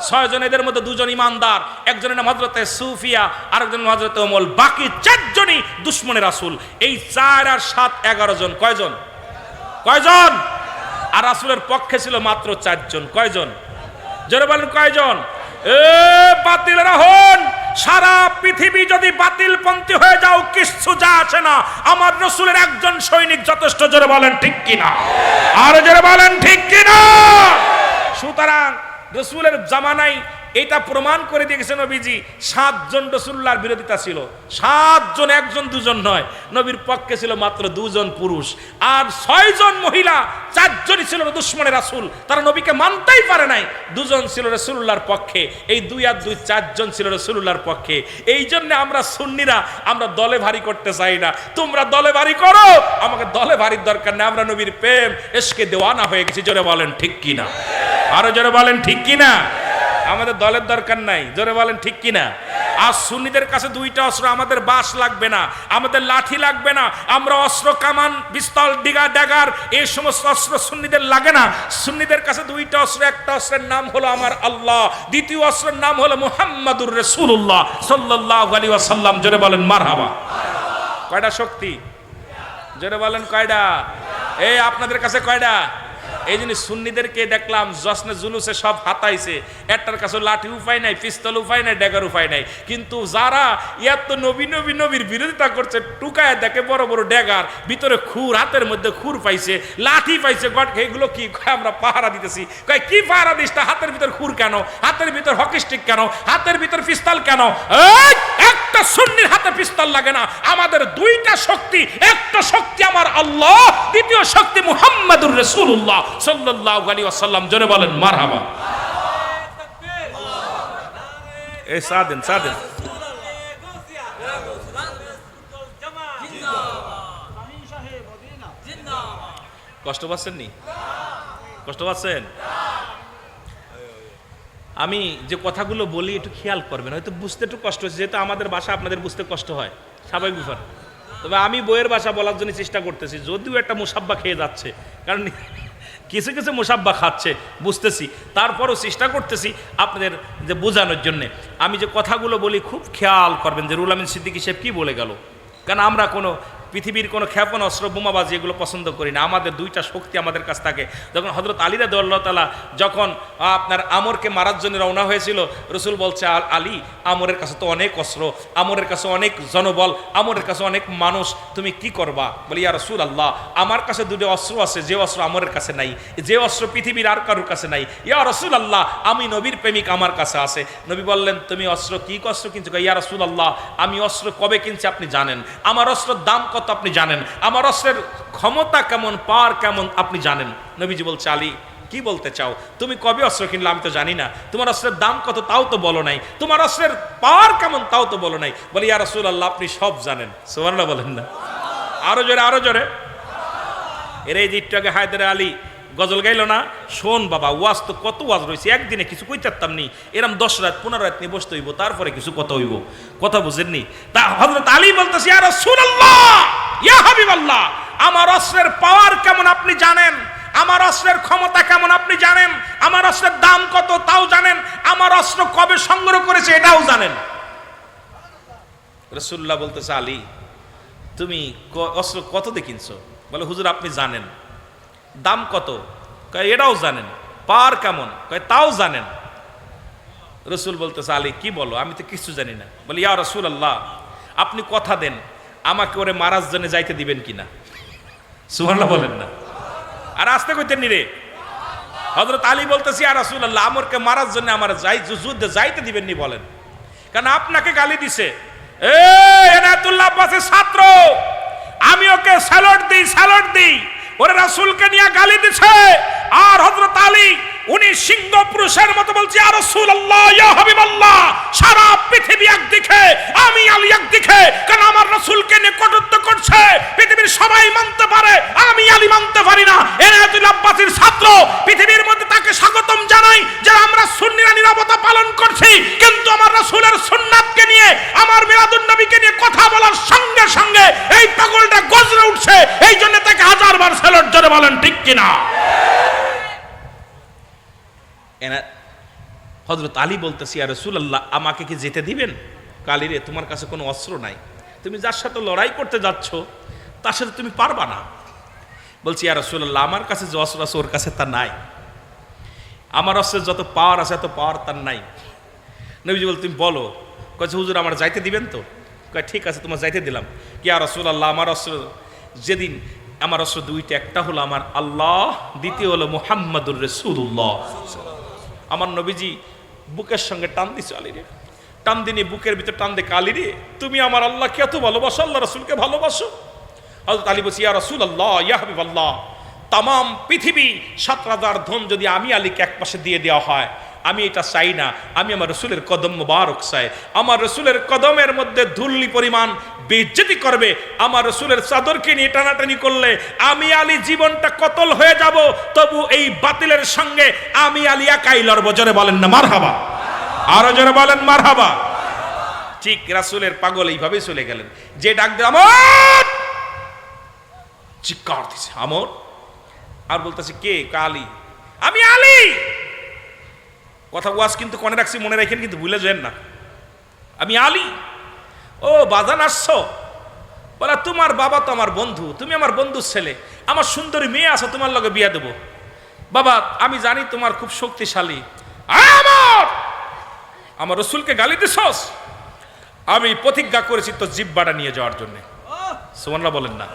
6 জন। এদের মধ্যে 2 জন ইমানদার, একজনের নাম হযরতে সুফিয়া, আরেকজনের নাম হযরতে উমল। বাকি 4 জনই দুশমনে রাসূল। এই 4 আর 7 11 জন। কয়জন? কয়জন? আর রাসূলের পক্ষে ছিল মাত্র 4 জন। কয়জন? জোরে বলেন কয়জন? বাতিলরা হন, সারা পৃথিবী যদি বাতিলপন্থী হয়ে যাও, কিচ্ছু যা আসে না। আমার রাসূলের একজন সৈনিক যথেষ্ট। জোরে বলেন ঠিক কিনা? আর জোরে বলেন ঠিক কিনা? সুতরাং রাসূলের জামানায় এটা প্রমাণ করে দিয়ে গেছে নবীজি 7 জন রাসূলুল্লাহর বিরোধিতা ছিল। 7 জন, 1 জন 2 জন নয়। নবীর পক্ষে ছিল মাত্র 2 জন পুরুষ, আর 6 জন মহিলা। 4 জনই ছিল দুশমনে রাসূল, তারা নবীকে মানতেই পারে নাই। 2 জন ছিল রাসূলুল্লাহর পক্ষে, এই 2 আর 2 4 জন ছিল রাসূলুল্লাহর পক্ষে। এই জন্য আমরা সুন্নিরা আমরা দলে ভারী করতে চাই না। তোমরা দলে ভারী করো, আমাকে দলে ভারীর দরকার নেই। আমরা নবীর প্রেম ইশকে দেওয়ানা হয়ে গেছি। জোরে বলেন ঠিক কিনা? আরো জোরে বলেন ঠিক কিনা? আমাদের দলের দরকার নাই। জোরে বলেন ঠিক কিনা? আর সুন্নিদের কাছে 2টা অস্ত্র, আমাদের বাঁশ লাগবে না, আমাদের লাঠি লাগবে না। আমরা অস্ত্র, কামান, পিস্তল, ডিগা, ড্যাগার, এই সমস্ত অস্ত্র সুন্নিদের লাগে না। সুন্নিদের কাছে 2টা অস্ত্র, একটা অস্ত্রের নাম হলো আমার আল্লাহ, দ্বিতীয় অস্ত্রের নাম হলো মুহাম্মাদুর রাসূলুল্লাহ সাল্লাল্লাহু আলাইহি ওয়াসাল্লাম। জোরে বলেন মারহাবা। কয়টা শক্তি? জোরে বলেন কয়টা? এই আপনাদের কাছে কয়টা? এই জন্য সুন্নিদেরকে দেখলাম জশ্নে জুলুসে সব হাতাইছে। একটার কাছে লাঠি উপায় নাই, পিস্তল উপায় নাই, ড্যাগার উপায় নাই। কিন্তু যারা এত নবীর বিরোধিতা করছে, টুকায় দেখে বড় বড় ড্যাগার, ভিতরে খুর, হাতের মধ্যে খুর পাইছে, লাঠি পাইছে। এগুলো কি? আমরা পাহারা দিতেছি। কয় কি পাহারা দিস? হাতের ভিতর খুর কেন? হাতের ভিতর হকি স্টিক কেন? হাতের ভিতর পিস্তল কেন? একটা সুন্নির হাতে পিস্তল লাগে না। আমাদের 2টা শক্তি, একটা শক্তি আমার আল্লাহ, দ্বিতীয় শক্তি মুহাম্মাদুর রাসূলুল্লাহ সাল্লাল্লাহু আলাইহি ওয়াসাল্লাম। জোরে বলেন মারহাবা। এই সাদেন সাদেন। কষ্ট পাচ্ছেন নি? কষ্ট পাচ্ছেন? আমি যে কথাগুলো বলি একটু খেয়াল করবেন, হয়তো বুঝতে একটু কষ্ট হচ্ছে, যেহেতু আমাদের ভাষা আপনাদের বুঝতে কষ্ট হয়, স্বাভাবিক ব্যাপার। তবে আমি বইয়ের ভাষা বলার জন্য চেষ্টা করতেছি, যদিও একটা মুসাব্বা খেয়ে যাচ্ছে, কারণ কিছু কিছু মুসাব্বা খাচ্ছে বুঝতেছি, তারপরও চেষ্টা করতেছি আপনাদের যে বোঝানোর জন্যে। আমি যে কথাগুলো বলি খুব খেয়াল করবেন যে রুহুল আমিন সিদ্দিকী সাহেব কী বলে গেল। কারণ আমরা কোনো পৃথিবীর কোনো ক্ষেপণাস্ত্র, বোমাবাজি এগুলো পছন্দ করি না। আমাদের 2টা শক্তি আমাদের কাছ থাকে। যখন হযরত আলী রাদিয়াল্লাহু তাআলা যখন আপনার আমরকে মারার জন্য রওনা হয়েছিল, রাসূল বলছে, আলী, আমরের কাছে তো অনেক অস্ত্র, আমরের কাছে অনেক জনবল, আমরের কাছে অনেক মানুষ, তুমি কি করবা? বলি, ইয়া রাসূলুল্লাহ, আমার কাছে 2টা অস্ত্র আছে, যে অস্ত্র আমরের কাছে নাই, যে অস্ত্র পৃথিবীর আর কারোর কাছে নাই। ইয়া রাসূলুল্লাহ, আমি নবীর প্রেমিক, আমার কাছে আছে। নবী বললেন, তুমি অস্ত্র কি অস্ত্র কিনছো? ইয়া রাসূলুল্লাহ, আমি অস্ত্র কবে কিনছি আপনি জানেন, আমার অস্ত্রের দাম কত আপনি জানেন, আমার অস্ত্রের ক্ষমতা কেমন, পাওয়ার কেমন আপনি জানেন। নবীজি বলছে, আলী, কি বলতে চাও? তুমি কবে অস্ত্র কিনলে আমি তো জানি না, তোমার অস্ত্রের দাম কত তাও তো বলো নাই, তোমার অস্ত্রের পাওয়ার কেমন তাও তো বলো নাই। বলি, ইয়া রাসূলুল্লাহ, আপনি সব জানেন। সুবহানাল্লাহ বলেন না? আরো জোরে, আরো জোরে। এর এই যে একটু আগে হায়দার আলী গজল গাইলো না, শোন বাবা ওয়াজ তো কত ওয়াজ রয়েছে, একদিনে কিছু কই চারতাম নি, এরম 10 রাত 15 রাত নিয়ে বসতে হইব, তারপরে কিছু কথা হইব। কথা বুঝেননি? তা হযরত আলী বলতেছে, ইয়া রাসূলুল্লাহ, ইয়া হাবিবাল্লাহ, আমার অস্ত্রের পাওয়ার কেমন আপনি জানেন, আমার অস্ত্রের ক্ষমতা কেমন আপনি জানেন, আমার অস্ত্রের দাম কত তাও জানেন, আমার অস্ত্র কবে সংগ্রহ করেছে এটাও জানেন। রাসূলুল্লাহ বলতেছে, আলী তুমি অস্ত্র কত দিয়ে কিনছো? বলে, হুজুর আপনি জানেন। দাম কত? কয় এটাও জানেন। পাওয়ার কেমন? কয় তাও জানেন। রাসূল বলতেছে, আলী কি বলো, আমি তো কিছু জানি না। বলে, ইয়া রাসূলুল্লাহ, আপনি কথা দেন আমাকে ওরে মারার জন্য যাইতে দিবেন কিনা? সুবহানাল্লাহ বলেন না, আর আসতে কইতেন নি রে। হযরত আলী বলতেছে, ইয়া রাসূলুল্লাহ, আমরকে মারার জন্য আমার যুদ্ধে যাইতে দিবেন নি বলেন, কারণ আপনাকে গালি দিছে। এনায়েতুল্লাহ আব্বাসের ছাত্র, আমি ওকে স্যালুট দিই, ওরে রাসূলকে নিয়ে গালি দিছে। আর হযরত আলী উনি সিংহ পুরুষের মতো বলছে, ইয়া রাসূলুল্লাহ, ইয়া হাবিবাল্লাহ, সারা পৃথিবী একদিকে, আমি আলী একদিকে, কারণ আমার রাসূলকে নিয়ে কটূক্তি করছে, পৃথিবীর সবাই মানতে পারে, আমি আলী মানতে পারি না। এনায়েতুল্লাহ আব্বাসীর ছাত্র, পৃথিবীর মধ্যে তাকে স্বাগতম জানাই যে আমরা সুন্নিরা নিরাপত্তা পালন করছি, কিন্তু আমার রাসূলের সুন্নাতকে নিয়ে, আমার মিলাদুন নবীকে নিয়ে কথা বলার সঙ্গে সঙ্গে এই পাগলটা গজরে উঠছে, এই জন্য তাকে হাজারবার স্যালুট জোরে বলেন ঠিক কিনা? হযরত আলী বলতেছি, ইয়া রাসূলুল্লাহ, আমাকে কি যেতে দিবেন? কালী রে, তোমার কাছে কোনো অস্ত্র নাই, তুমি যার সাথে লড়াই করতে যাচ্ছ তার সাথে তুমি পারবা না। বলছি, ইয়া রাসূলুল্লাহ, আমার কাছে যে অস্ত্র আছে ওর কাছে তা নাই, আমার অস্ত্রের যত পাওয়ার আছে এত পাওয়ার তার নাই। নবীজি বল, তুমি বলো। কয়েছে, হুজুর আমার যাইতে দিবেন তো? কয় ঠিক আছে, তোমার যাইতে দিলাম। কি ইয়া রাসূলুল্লাহ, আমার অস্ত্র যেদিন, আমার অস্ত্র দুইটা, একটা হলো আমার আল্লাহ, দ্বিতীয় হলো মুহাম্মাদুর রাসূলুল্লাহ। আমার নবীজি বুকের সঙ্গে টান দিছে আলী রে, টান দিনে বুকের ভিতর টান দে, আলী রে তুমি আমার আল্লাহকে এত ভালোবাসো, আল্লাহ রাসূলকে ভালোবাসো? হযরত আলী বলছে, ইয়া রাসূলুল্লাহ, ইয়া হাবিবাল্লাহ, তাম পৃথিবী 7,000 ধন যদি আমি আলীকে এক পাশে দিয়ে দেওয়া হয়, আমি এটা চাই না, আমি আমার রসুলের কদম মোবারক চাই। আমার রসুলের কদমের মধ্যে ধুলি পরিমাণ বেইজ্জতি করবে, আমার রসুলের চাদরকে নিয়ে টানাটানি করলে আমি আলী জীবনটা কতল হয়ে যাব, তবু এই বাতিলের সঙ্গে আমি আলী একাই লড়ব। জোরে বলেন না মারহাবা, আরো জোরে বলেন মারহাবা। ঠিক রাসূলের পাগল এইভাবেই চলে গেলেন, যে ডাক দিয়ে আমর, চিৎকার দিছে আমর, আর বলতেছে কে? আলী। আমি আলী। কথা ওয়াজ কিন্তু কোনে রাখছি, মনে রাখেন কিন্তু ভুলে যান না, আমি আলী। ও বাজান আসছো? বলা, তোমার বাবা তো আমার বন্ধু, তুমি আমার বন্ধুর ছেলে, আমার সুন্দরী মেয়ে আছে, তোমার লগে বিয়া দেবো। বাবা আমি জানি তোমার খুব শক্তিশালী, আমার রসুলকে গালি দিছস, আমি প্রতিজ্ঞা করেছি তোর জিহ্বাটা নিয়ে যাওয়ার জন্য। সুবহানাল্লাহ বলেন না,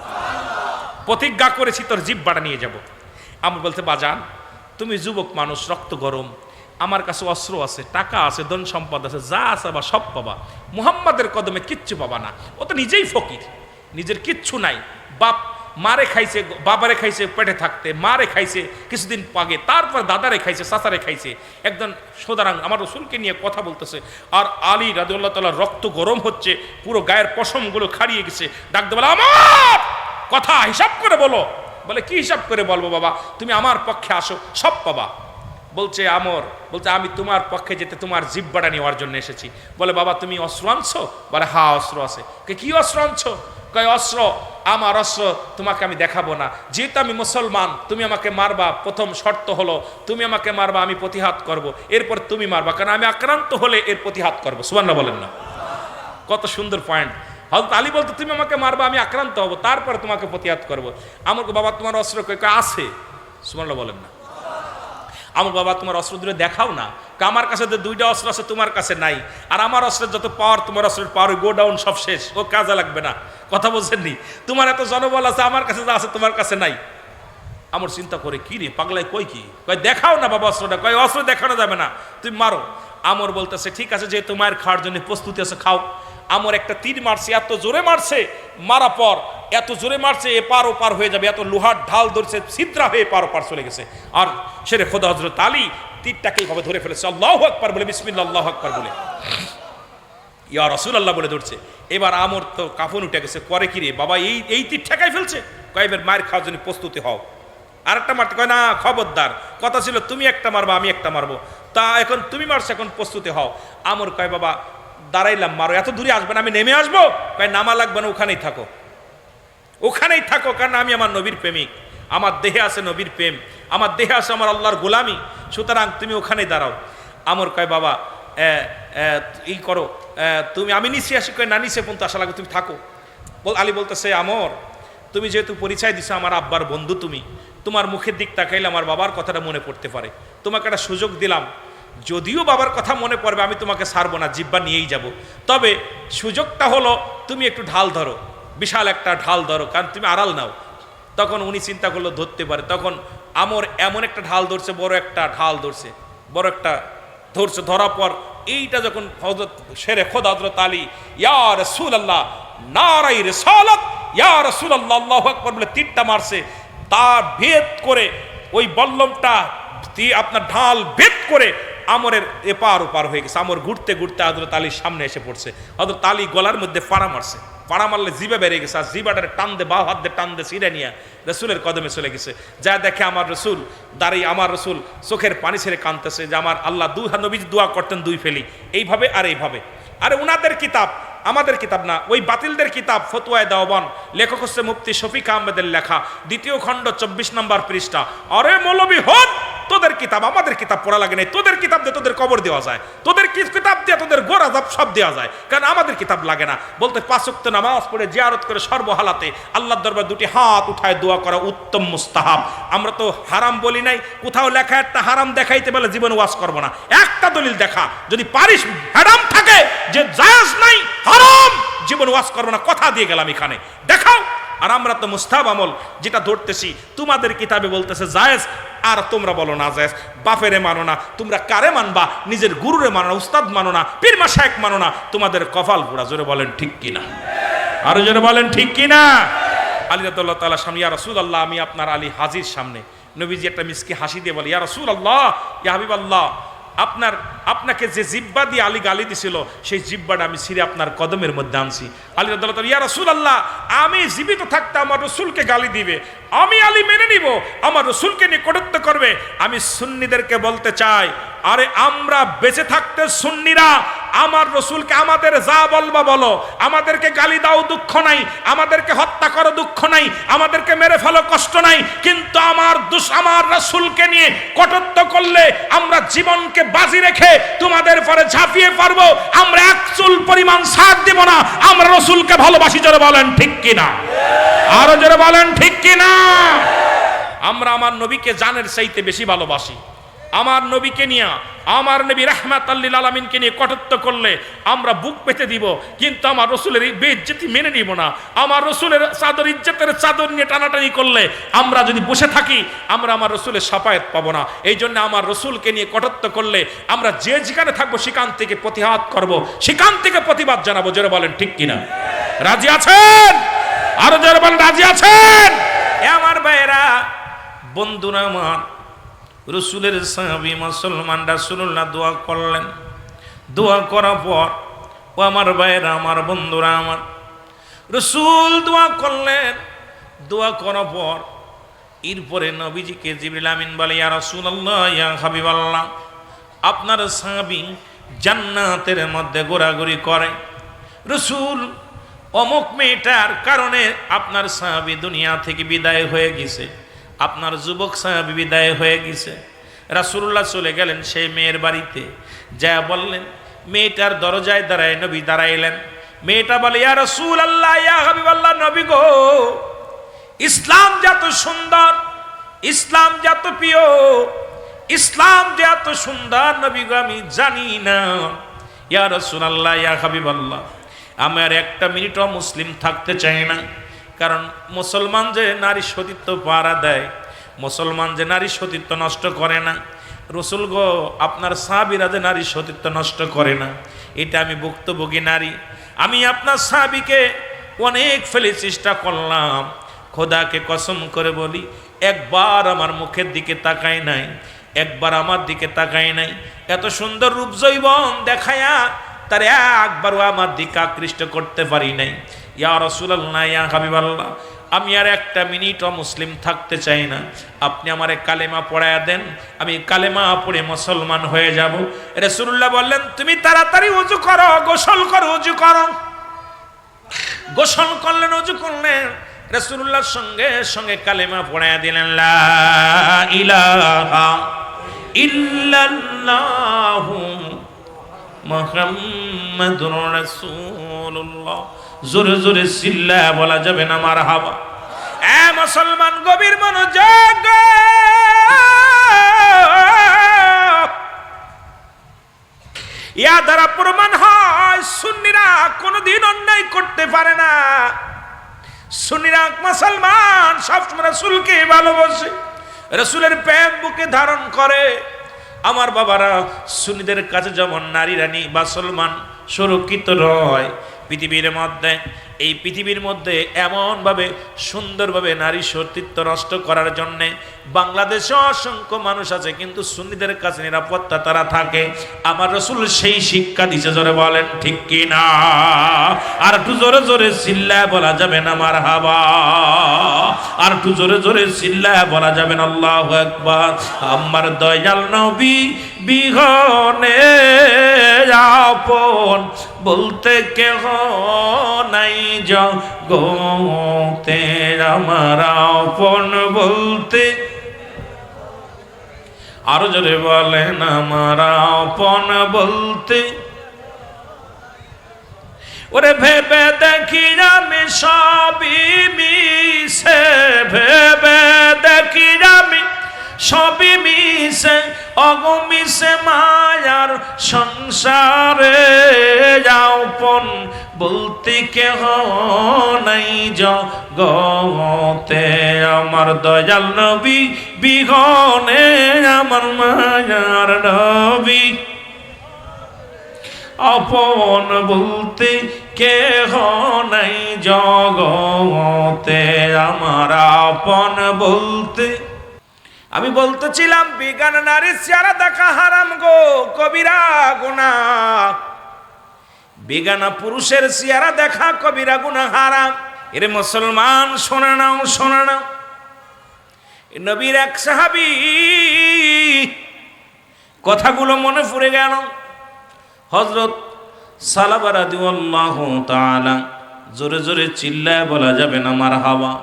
প্রতিজ্ঞা করেছি তোর জিহ্বাটা নিয়ে যাব। আমার বলতে, বাজান তুমি যুবক মানুষ, রক্ত গরম, আমার কাছে অস্ত্র আছে, টাকা আছে, ধন সম্পদ আছে, যা আছে বা সব পাবা, মুহাম্মাদের কদমে কিচ্ছু পাবা না। ও তো নিজেই ফকির, নিজের কিচ্ছু নাই, বাপ মারে খাইছে, বাবারে খাইছে পেটে থাকতে, মারে খাইছে কিছুদিন আগে, তারপর দাদারে খাইছে, চাচারে খাইছে। একজন সুতরাং আমার রসুলকে নিয়ে কথা বলতেছে, আর আলী রাদিয়াল্লাহু তাআলা রক্ত গরম হচ্ছে, পুরো গায়ের পশমগুলো খাড়িয়ে গেছে, ডাকতে বলে, আমার কথা হিসাব করে বলো। বলে, কি হিসাব করে বলবো বাবা, তুমি আমার পক্ষে আসো, সব পাবা। বলছে আমর, বলছে আমি তোমার পক্ষে যেতে তোমার জিহ্বাটা নেওয়ার জন্য এসেছি। বলে, বাবা তুমি অস্ত্র আনছো? বলে, হ্যাঁ অস্ত্র আছে। কি অস্ত্র আনছো? কয় অস্ত্র, আমার অস্ত্র তোমাকে আমি দেখাবো না, যেহেতু আমি মুসলমান, তুমি আমাকে মারবা, প্রথম শর্ত হলো তুমি আমাকে মারবা, আমি প্রতিহাত করব, এরপর তুমি মারবা, কারণ আমি আক্রান্ত হলে এর প্রতিহাত করবো। সুবহানাল্লাহ বলেন না, কত সুন্দর পয়েন্ট। হযরত আলী বলতো, তুমি আমাকে মারবা, আমি আক্রান্ত হব, তারপরে তোমাকে প্রতিহাত করবো। আমাকে, বাবা তোমার অস্ত্র কই? আছে। সুবহানাল্লাহ বলেন না। আমার, বাবা তোমার অস্ত্র দূরে দেখাও না, আমার কাছে তো দুইটা অস্ত্র আছে, তোমার কাছে নাই, আর আমার অস্ত্রের যত পাওয়ার তোমার অস্ত্রের পাওয়ার, গো ডাউন, সব শেষ, ও কাজে লাগবে না। কথা বলছেননি? তোমার এত জনবল আছে, আমার কাছে যা আছে তোমার কাছে নাই। আমার চিন্তা করে, কি রে পাগলাই কই কি? কয় দেখাও না বাবা অস্ত্রটা। কয় অস্ত্র দেখানো যাবে না, তুমি মারো। আমর বলতেছে, ঠিক আছে, যেহেতু মায়ের খাওয়ার জন্য প্রস্তুতি আছে, খাও। আমর একটা তীর মারছে, এত জোরে মারছে, মারা পর এত জোরে মারছে, এপার ওপার হয়ে যাবে, এত লোহার ঢাল ধরছে, ছিদ্রা হয়ে এপার ওপার চলে গেছে। আর শেরে খোদা হযরত আলী তীরটাকে এইভাবে ধরে ফেলেছে, আল্লাহু আকবার বলে, বিসমিল্লাহ আল্লাহু আকবার বলে, ইয়া রাসূলুল্লাহ বলে ধরছে। এবার আমর তো কাফন উঠে গেছে, করে কি রে বাবা, এই তীর ঠেকাই ফেলছে। কয়েকবার মায়ের খাওয়ার জন্য প্রস্তুতি হও। আরেকটা মারতে কয় না, খবরদার, কথা ছিল তুমি একটা মারবা আমি একটা মারবো, তা এখন তুমি মারছো, এখন প্রস্তুতি হও। আমর কয় বাবা দাঁড়াইলাম, মারো, এত দূরে আসবে না, আমি নেমে আসবো? কয় নামা লাগবে না, ওখানেই থাকো, ওখানেই থাকো, কারণ আমি আমার নবীর প্রেমিক, আমার দেহে আছে নবীর প্রেম, আমার দেহে আছে আমার আল্লাহর গোলামি, সুতরাং তুমি ওখানেই দাঁড়াও। আমর কয় বাবা ই করো, তুমি আমি নিচে আসি? কয় না, নিচে পর্যন্ত আসা লাগবে, তুমি থাকো। আলী বলতেছে আমর তুমি যেহেতু পরিচয় দিছো আমার আব্বার বন্ধু, তুমি তোমার মুখের দিক তাকাইলে আমার বাবার কথাটা মনে পড়তে পারে, তোমাকে একটা সুযোগ দিলাম, যদিও বাবার কথা মনে পড়বে আমি তোমাকে ছাড়বো না, জিব্বা নিয়েই যাব, তবে সুযোগটা হলো তুমি একটু ঢাল ধরো, বিশাল একটা ঢাল ধরো, কারণ তুমি আড়াল নাও। তখন উনি চিন্তা করলো ধরতে পারে, তখন আমর এমন একটা ঢাল ধরছে, বড় একটা ঢাল ধরছে, বড় একটা ধরছে, ধরার পর এইটা যখন হযরত শেরে খোদা হযরত আলী ইয়া রাসূলুল্লাহ নারায়ে রিসালাত ইয়া রাসূলুল্লাহ আল্লাহু আকবার বলে তীরটা মারছে, তার ভেদ করে ওই বল্লমটা আপনার ঢাল ভেদ করে আমরের এপার ওপার হয়ে গেছে। আমর ঘুরতে ঘুরতে হযরত আলীর সামনে এসে পড়ছে, হযরত আলী গলার মধ্যে ফাড়া মারছে, ফাড়া মারলে জিবা বেড়ে গেছে, আর জিবাটারে টান দে, বাঁ হাত দিয়ে টান দে, ছিঁড়ে নিয়ে রসুলের কদমে চলে গেছে। যা দেখে আমার রসুল দাঁড়িয়ে, আমার রসুল চোখের পানি ছেড়ে কাঁদতেছে যে আমার আল্লাহ, নবী দোয়া করতেন দুই ফেলি, এইভাবে আর এইভাবে। আরে উনাদের কিতাব, আমাদের কিতাব না, ওই বাতিলদের কিতাব ফতোয়ায়ে দেওবান, লেখক হচ্ছে মুফতি শফিক আহমেদের লেখা, 2 খণ্ড 24 নম্বর পৃষ্ঠা। আরে মৌলবী হন, তোদের কিতাব আমাদের কিতাব পড়া লাগে নাই, তোদের কিতাব দিয়ে তোদের কবর দেওয়া যায়, তোদের কিতাব দিয়ে তোদের গোড়া জাপ সব দেওয়া যায়, কারণ আমাদের কিতাব লাগে না। বলতে 5 ওয়াক্ত নামাজ পড়ে জিয়ারত করে সর্বহালাতে আল্লাহর দরবার 2টি হাত উঠায় দোয়া করা উত্তম মুস্তাহাব। আমরা তো হারাম বলি নাই, কোথাও লেখা একটা হারাম দেখাইতে বলে জীবন ওয়াজ করবো না, একটা দলিল দেখা, যদি পারিস হারাম থাকে যে জায়েজ নাই হারাম, জীবন ওয়াজ করবো না, কথা দিয়ে গেলাম এখানে, দেখাও। আর আমরা তো মুস্তাহাব আমল যেটা ধরতেছি, তোমাদের কিতাবে বলতেছে জায়েজ, আর তোমরা বলো না জায়েজ। বাপেরে মানো না, তোমরা কারে মানবা? নিজের গুরুরে মানো না, উস্তাদ মানো না, পীর মাশায়েখ মানো না, তোমাদের কপাল পোড়া। জোরে বলেন ঠিক কিনা, আরো জোরে বলেন ঠিক কিনা। আলী রাদিয়াল্লাহু তাআলা সামনে, ইয়া রাসূলুল্লাহ, আমি আপনার আলী হাজির সামনে। নবীজি একটা মিসকি হাসি দিয়ে বলে, ইয়া রাসূলুল্লাহ, ইয়া হাবিবাল্লাহ, আপনাকে যে জিব্বা দিয়ে আলী গালি দিছিল, সেই জিব্বাটা আমি ছিঁড়ে আপনার কদমের মধ্যে আনছি। আলী রাদিয়াল্লাহু তাআলা, ইয়া রাসূলুল্লাহ, আমি জীবিত থাকতে আমার রাসূলকে গালি দিবে, আমি আলী মেনে নিব, আমার রাসূলকে নিয়ে কটূক্ত করবে। আমি সুন্নিদেরকে বলতে চাই, আরে আমরা বেঁচে থাকতে সুন্নিরা আমার রাসূলকে আমাদের যা বলবা বলো, আমাদেরকে গালি দাও দুঃখ নাই, আমাদেরকে হত্যা করো দুঃখ নাই, আমাদেরকে মেরে ফেলো কষ্ট নাই, কিন্তু আমার রাসূলকে নিয়ে কটূক্ত করলে আমরা জীবনকে বাজি রেখে তোমাদের পরে ঝাঁপিয়ে পারবো, আমরা এক চুল পরিমাণ সাথ দেব না, আমরা রাসূলকে ভালোবাসি। জোরে বলেন ঠিক কিনা, আরো জোরে বলেন ঠিক কিনা। আমরা আমার নবীকে জানের চাইতে বেশি ভালোবাসি। আমার নবীকে নিয়ে, আমার নবী রাহমাতাল লিল আলামিনকে নিয়ে কটূক্ত করলে আমরা বুক পেতে দিব, কিন্তু আমার রাসূলের বেইজ্জতি মেনে নিব না। আমার রাসূলের চাদর, ইজ্জতের চাদর নিয়ে টানাটানি করলে আমরা যদি বসে থাকি, আমরা আমার রাসূলের শাফায়াত পাবো না। এই জন্য আমার রাসূলকে নিয়ে কটূক্ত করলে আমরা যে যেখানে থাকবো সেখান থেকে প্রতিহাত করব, সেখান থেকে প্রতিবাদ জানাবো। জোরে বলেন ঠিক কিনা, রাজি আছেন? আরো জোরে বলেন রাজি আছেন? আমার ভাইয়েরা, বন্ধুরা আমার, রসুলের সাহাবী মুসলমান রাসূলুল্লাহ দোয়া করলেন। দোয়া করার পর, ও আমার ভাইয়েরা, আমার বন্ধুরা আমার, রসুল দোয়া করলেন। দোয়া করার পর এরপরে নবীজিকে জিবরিল আমিন বলে, ইয়া রাসূলুল্লাহ, ইয়া হাবিবাল্লাহ, আপনার সাহাবী জান্নাতের মধ্যে ঘোরাঘুরি করে। রসুল, অমুক মেয়েটার কারণে আপনার সাহাবী দুনিয়া থেকে বিদায় হয়ে গেছে, আপনার যুবক সাহাবী বিদায় হয়ে গেছে। রাসূলুল্লাহ চলে গেলেন সেই মেয়ের বাড়িতে, যা বললেন, মেয়েটার দরজায় দাঁড়ায় নবী দাঁড়াইলেন। মেয়েটা বলে, ইয়া রাসূলুল্লাহ, ইয়া হাবিবাল্লাহ, নবী গো, ইসলাম যে এত সুন্দর, ইসলাম যে এত প্রিয়, ইসলাম যে এত সুন্দর, নবী গো আমি জানি না। ইয়া রাসূলুল্লাহ, ইয়া হাবিবাল্লাহ, আমার একটা মিনিটও মুসলিম থাকতে চাই না, কারণ মুসলমান যে নারী সতীত্ব পাহারা দেয়, মুসলমান যে নারী সতীত্ব নষ্ট করে না, রসুল গো আপনার সাহাবীরা যে নারী সতীত্ব নষ্ট করে না, এটা আমি ভুক্তভোগী নারী। আমি আপনার সাহাবীকে অনেক ফেলে চেষ্টা করলাম, খোদাকে কসম করে বলি, একবার আমার মুখের দিকে তাকায় নাই, একবার আমার দিকে তাকায় নাই। এত সুন্দর রূপ যৌবন দেখায়া তার একবারও আমার দিকে আকৃষ্ট করতে পারি নাই। ইয়া রাসূলুল্লাহ, ইয়া হাবিবাল্লাহ, আমি আর একটা মিনিটও মুসলিম থাকতে চাই না, আপনি আমারে কালেমা পড়ায়া দেন, আমি কালেমা পড়ে মুসলমান হয়ে যাব। রাসূলুল্লাহ বললেন, তুমি তাড়াতাড়ি ওযু করো, গোসল করো, ওযু করো। গোসল করলেন, ওযু করলেন, রাসূলুল্লাহর সঙ্গে সঙ্গে কালেমা পড়ায়া দিলেন, লা ইলাহা ইল্লাল্লাহু মুহাম্মাদুর রাসূলুল্লাহ। জোরে জোরে চিল্লায়া বলা যাবে না মারহাবা? এ মুসলমান গভীর মনোযোগ, ইয়া দ্বারা প্রমাণ হয় সুন্নিরা কোনদিন অন্যায় করতে পারে না। সুন্নিরা মুসলমান সবসময় রাসূলকে ভালোবাসে, রাসূলের প্রেম বুকে ধারণ করে। আমার বাবারা, সুন্নিদের কাছে যেমন নারীরা মুসলমান সুরক্ষিত রয়, পৃথিবীর মধ্যে, এই পৃথিবীর মধ্যে এমনভাবে সুন্দরভাবে নারী সতীত্ব নষ্ট করার জন্যে বাংলাদেশে অসংখ্য মানুষ আছে, কিন্তু সুন্নিদের কাছে নিরাপত্তা তারা থাকে। আমার রাসূল সেই শিক্ষা দিছে, জোরে বলেন ঠিক কি না? আর একটু জোরে জোরে চিল্লায় বলা যাবে না মারহাবা? আর একটু জোরে জোরে চিল্লায় বলা যাবে না আল্লাহু আকবার? আমার দয়াল নবী বিহনে আপন বলতে কেহ নাই জগতে, আমার আপন বলতে, আরো জোরে বলেন, আমার আপন বলতে। ওরে ভেবে দেখি আমি সবই মিশে, ভেবে দেখি আমি সবই মিশে, অগমিশে মায়ার সংসারে, আপন বলতে কেহ নাই জগতে, আমার দয়াল নবী বিহনে, আমার মায়ার নবী আপন বলতে কেহ নাই জগতে, আমার আপন বলতে। আমি বলতেছিলাম বিজ্ঞান নারীর চেহারা দেখা হারাম গো, কবিরা গুনাহ। বেগানা পুরুষের চেহারা দেখা কবিরা গুনাহ, হারাম। এরে মুসলমান শোনা নাও, শোনা নাও। নবীর এক সাহাবী, কথাগুলো মনে পড়ে গেল। হযরত সালাবা রাদিয়াল্লাহু তাআলা, জোরে জোরে চিল্লায় বলা যাবে না মারহাবা?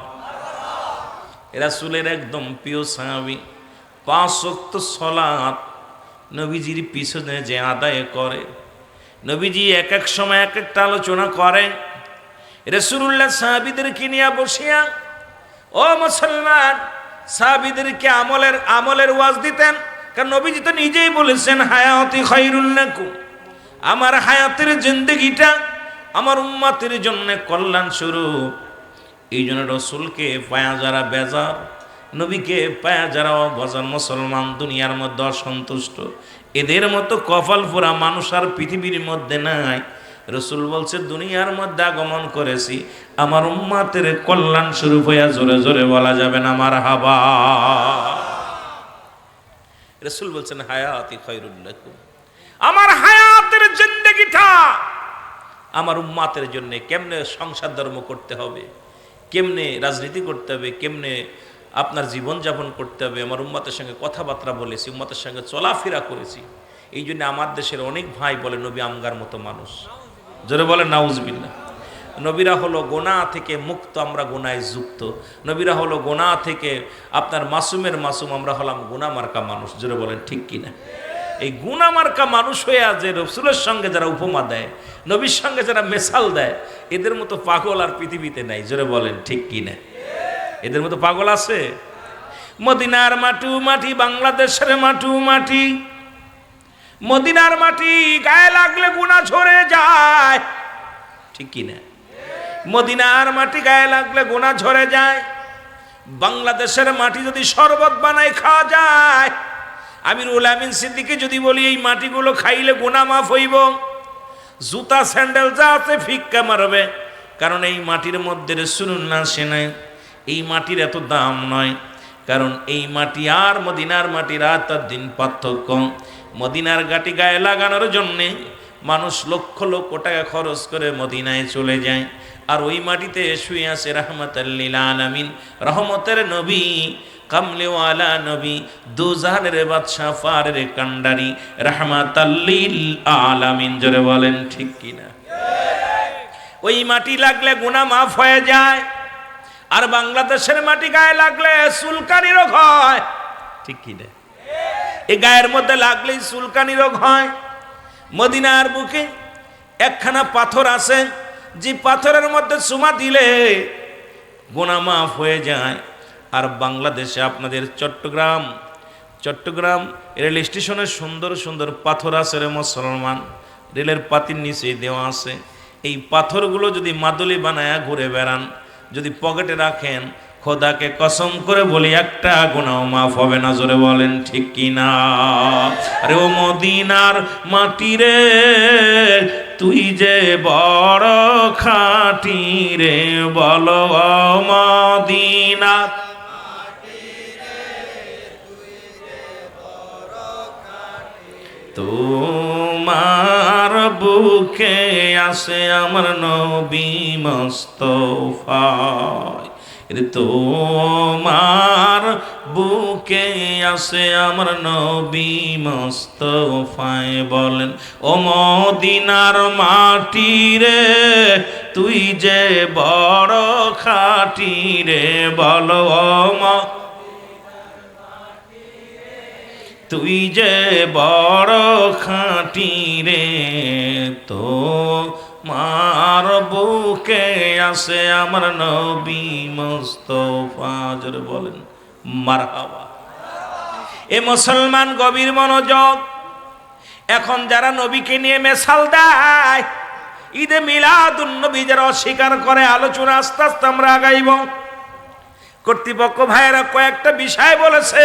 রাসূলের একদম প্রিয় সাহাবী, 5 ওয়াক্ত সালাত নবীজির পিছনে যে আদায় করে, নবীজি এক এক সময় এক একটা আলোচনা করেন। রাসূলুল্লাহ সাহাবীদেরকে নিয়ে বসিয়া, ও মুসলমান, সাহাবীদেরকে আমলের ওয়াজ দিতেন। কারণ নবীজি তো নিজেই বলেছেন, হায়াতি খায়রুল লাকুম, আমার হায়াতের জিন্দেগিটা আমার উম্মতের জন্য কল্যাণ স্বরূপ। এই জন্য রসুলকে পায়া যারা বেজার, নবীকে পায়া যারা অবাজার মুসলমান, দুনিয়ার মধ্যে অসন্তুষ্ট, এদের মতো কপাল পোড়া মানুষ আর পৃথিবীর মধ্যে নাই। রসুল বলছে, দুনিয়ার মধ্যে আগমন করেছি আমার উম্মতের কল্যাণ স্বরূপ হইয়া। জোরে জোরে বলা যাবে না মারহাবা? রসুল বলছেন, হায়াতি খায়রুল লাকুম, আমার হায়াতের জিন্দেগিটা আমার উম্মতের জন্য। কেমনে সংসার ধর্ম করতে হবে, কেমনে রাজনীতি করতে হবে, কেমনে আপনার জীবন যাপন করতে হবে, আমার উম্মতের সঙ্গে কথাবার্তা বলেছি, উম্মতের সঙ্গে চলাফেরা করেছি। এই জন্য আমার দেশের অনেক ভাই বলে নবী আমগার মতো মানুষ। জোরে বলে নাউজুবিল্লাহ। নবীরা হলো গোনা থেকে মুক্ত, আমরা গোনায় যুক্ত। নবীরা হলো গোনা থেকে আপনার মাসুমের মাসুম, আমরা হলাম গুনাহ মার্কা মানুষ। জোরে বলেন ঠিক কিনা? এই গুনাহ মার্কা মানুষ হয়ে যে রসুলের সঙ্গে যারা উপমা দেয়, নবীর সঙ্গে যারা মেশাল দেয়, এদের মতো পাগল আর পৃথিবীতে নাই। জোরে বলেন ঠিক কিনা? এদের মতো পাগল আছে? মদিনার মাটু মাটি, বাংলাদেশের মাটু মাটি, মদিনার মাটি গায়ে লাগলে গুনাহ ঝরে যায়, ঠিক কিনা? মদিনার মাটি গায়ে লাগলে গুনাহ ঝরে যায়। বাংলাদেশের মাটি যদি শরবত বানায় খাওয়া যায়, আমিরুল আমিন সিদ্দিকী যদি বলি এই মাটিগুলো খাইলে গুনাহ মাফ হইব, জুতা স্যান্ডেল যা আছে ফিক্কা মারবে। কারণ এই মাটির মধ্যে রাসূলুল্লাহ আসে নাই, এই মাটির এত দাম নয়। কারণ এই মাটি আর মদিনার মাটি রাত আর দিন পার্থক্য। মদিনার গাটি গায়ে লাগানোর জন্যে মানুষ লক্ষ লক্ষ টাকা খরচ করে মদিনায় চলে যায়, আর ওই মাটিতে শুয়ে আছে রাহমাতাল লিল আলামিন, রহমতের নবী, কামলিওয়ালা নবী, দুজাহানের বাদশা, ফারের কান্ডারি, রাহমাতাল লিল আলামিন। জোরে বলেন ঠিক কিনা? ওই মাটি লাগলে গুনাহ মাফ হয়ে যায়, আর বাংলাদেশের মাটি গায়ে লাগলে চুলকানি রোগ হয়, ঠিক কিনা? এই গায়ের মধ্যে লাগলেই চুলকানি রোগ হয়। মদিনার বুকে একখানা পাথর আছে, যে পাথরের মধ্যে চুমা দিলে গুনাহ মাফ হয়ে যায়। আর বাংলাদেশে আপনাদের চট্টগ্রাম রেল স্টেশনে সুন্দর সুন্দর পাথর আছে রে মুসলমান, রেলের পাতির নিচে দেওয়া আছে। এই পাথরগুলো যদি মাদুলি বানায়া ঘুরে বেড়ান, যদি পকেটে রাখেন, খোদাকে কসম করে বলি একটা গুনাহ মাফ হবে না। জোরে বলেন ঠিক কিনা? আরে ও মদিনার মাটি রে, তুই যে বড় খাঁটি রে, বলো মদিনার তোমার বুকে আসে আমার নবী মুস্তাফা, তোমার বুকে আসে আমার নবী মুস্তাফায়। বলেন ও মদিনার মাটি রে, তুই যে বড় খাঁটি রে, বলো তুই যে বড় খাঁটি রে, তো মার বুকে আসে আমার নবী মুস্তাফা। জোরে বলেন মারহাবা। এ মুসলমান গভীর মনোযোগ। এখন যারা নবীকে নিয়ে মেসাল দেয়, ঈদে মিলাদুন নবী যারা অস্বীকার করে, আলোচনা আস্তে আস্তে আমরা আগাইব। কর্তৃপক্ষ ভাইয়েরা কয়েকটা বিষয় বলেছে,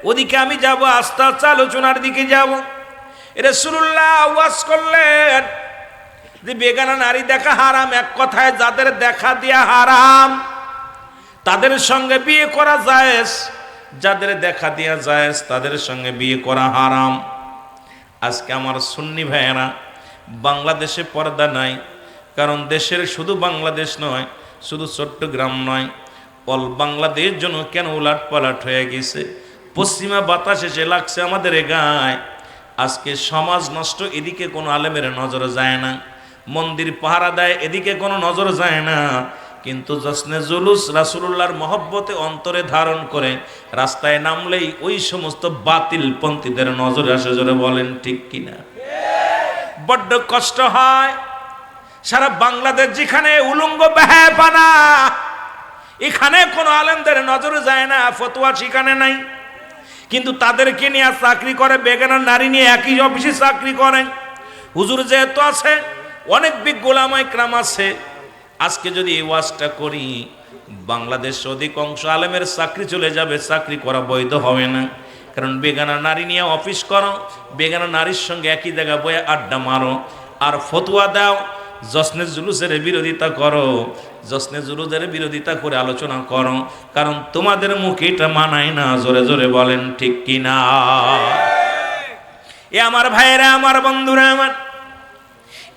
ওদিকে আমি যাব, আস্তে আস্তে আলোচনার দিকে যাব। রাসূলুল্লাহ ওয়াজ করলেন যে বেগানা নারী দেখা হারাম। এক কথায় যাদের দেখা দিয়া হারাম তাদের সঙ্গে বিয়ে করা জায়েজ, যাদের দেখা দিয়া জায়েজ তাদের সঙ্গে বিয়ে করা হারাম। আজকে আমার সুন্নি ভাইয়েরা, বাংলাদেশে পর্দা নাই, কারণ দেশের শুধু বাংলাদেশ নয়, শুধু চট্টগ্রাম নয়, অল বাংলাদেশ জন্য কেন উলাট পালাট হয়ে গেছে। পশ্চিমা বাতাস এসে লাগছে আমাদের গায়ে। আজকে সমাজ নষ্ট, এদিকে কোনো আলেমের নজর যায় না। মন্দির পাহারা দেয়, এদিকে কোনো নজর যায় না। কিন্তু জশ্নে জুলুস রাসূলুল্লাহর মহব্বতে অন্তরে ধারণ করে রাস্তায় নামলেই ওই সমস্ত বাতিল পন্থীদের নজরে আসে। জোরে বলেন ঠিক কিনা? বড্ড কষ্ট হয়। সারা বাংলাদেশ যেখানে উলঙ্গ বেহায়াপানা, এখানে কোনো আলেমদের নজরে যায় না, ফতোয়া সেখানে নাই। কিন্তু তাদেরকে নিয়ে চাকরি করে, বেগানা নারী নিয়ে একই অফিসে চাকরি করেন। হুজুর যেহেতু আছে, অনেক বিজ্ঞ উলামা ইকরাম আছে। আজকে যদি এই ওয়াজটা করি, বাংলাদেশ অধিকাংশ আলেমের চাকরি চলে যাবে, চাকরি করা বৈধ হবে না। কারণ বেগানা নারী নিয়ে অফিস করো, বেগানা নারীর সঙ্গে একই জায়গায় বয়ে আড্ডা মারো, আর ফতোয়া দাও, জশ্নে জুলুসের বিরোধিতা করো, জশ্নে জুলুসের বিরোধিতা করে আলোচনা করো, কারণ তোমাদের মুখে এটা মানায় না। জোরে জোরে বলেন ঠিক কিনা? এ আমার ভাইয়েরা, আমার বন্ধুরা, আমার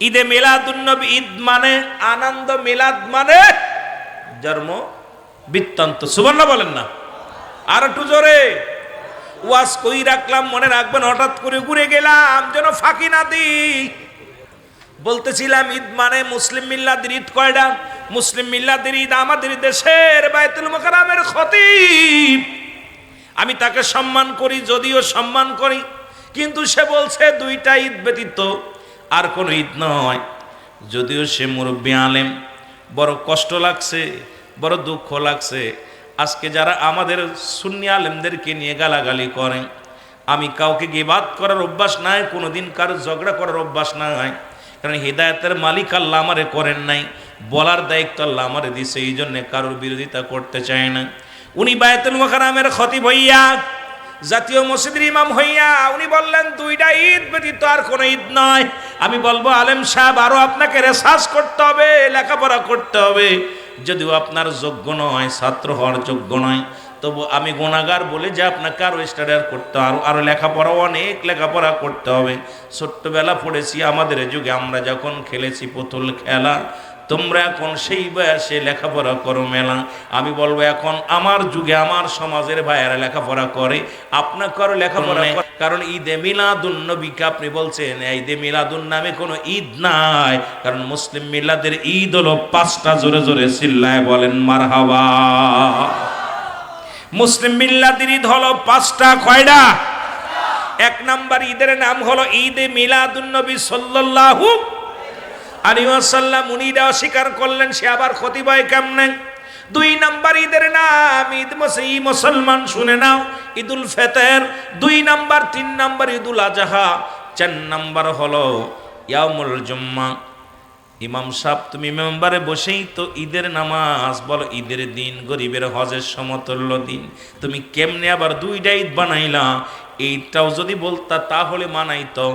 ঈদে মিলাদুন নবী, ঈদ মানে আনন্দ, মিলাদ মানে জন্ম বৃত্তান্ত। সুবহানাল্লাহ বলেন না? আর একটু জোরে। ওয়াজ কই রাখলাম, মনে রাখবেন, হঠাৎ করে ঘুরে গেলাম যেন ফাঁকি না দিই। বলতেছিলাম ঈদ মানে মুসলিম মিল্লাতের ঈদ কয়টা? মুসলিম মিল্লাতের ঈদ আমাদের দেশের বাইতুল মুকাররমের খতিব। আমি তাকে সম্মান করি, যদিও সম্মান করি, কিন্তু সে বলছে দুইটা ঈদ ব্যতীত আর কোনো ঈদ নয়। যদিও সে মুরব্বী আলেম, বড় কষ্ট লাগছে, বড় দুঃখ লাগছে। আজকে যারা আমাদের সুন্নি আলেমদেরকে নিয়ে গালাগালি করেন, আমি কাউকে গীবাত করার অভ্যাস নাই, কোনোদিন কারো ঝগড়া করার অভ্যাস নাই, কারণ হিদায়াতের মালিক আল্লাহ আমারে করেন নাই, বলার দায়িত্ব আল্লাহ আমারে দিছে, এই জন্য কারোর বিরোধিতা করতে চায় না। উনি বায়তুল মুকাররমের খতিব হইয়া, জাতীয় মসজিদের ইমাম হইয়া উনি বললেন দুইটা ঈদ ব্যতীত আর কোনো ঈদ নয়। আমি বলবো আলেম সাহেব, আরো আপনাকে রিসার্চ করতে হবে, লেখাপড়া করতে হবে। যদিও আপনার যোগ্য নয়, ছাত্র হওয়ার যোগ্য নয়, তবু আমি গুনাহগার বলে যে আপনাকে আরো স্টাডি করতে আরো লেখাপড়া, অনেক লেখাপড়া করতে হবে। ছোট্টবেলা পড়েছি আমাদের যুগে, আমরা যখন খেলেছি পুতুল খেলা, তোমরা এখন সেই বয়সে লেখাপড়া করো মেলা। আমি বলবো এখন আমার যুগে আমার সমাজের ভাইয়েরা লেখাপড়া করে, আপনাকে আরো লেখাপড়া করে। কারণ ঈদে মিলাদুন নবীকে আপনি বলছেন ঈদে মিলাদুন নামে কোনো ঈদ নাই, কারণ মুসলিম মিলাদের ঈদ হলো 5টা। জোরে জোরে চিল্লায় বলেন মারহাবা। মুসলিম মিল্লাদের ঈদ হলো 5টা। কয়টা? 1 নাম্বার ঈদের নাম হলো ঈদে মিলাদুন নবী সাল্লাল্লাহু আলাইহি ওয়াসাল্লাম। উনি এটা অস্বীকার করলেন, সে আবার খতিব হয় কেমনে? 2 নাম্বার ঈদের নাম ঈদ মুসলমান, শুনে নাও, ঈদুল ফিতর। 2 নাম্বার, 3 নাম্বার ঈদুল আজহা, 4 নাম্বার হলো ইয়াউমুল জুম্মা। ইমাম সাহেব, তুমি মেম্বারে বসেই তো ঈদের নামাজ বলো ঈদের দিন, গরিবের হজের সমতুল্য দিন, তুমি কেমনে আবার 2টা ঈদ বানাইলা? এইটাও যদি বলতা তাহলে মানাইতো।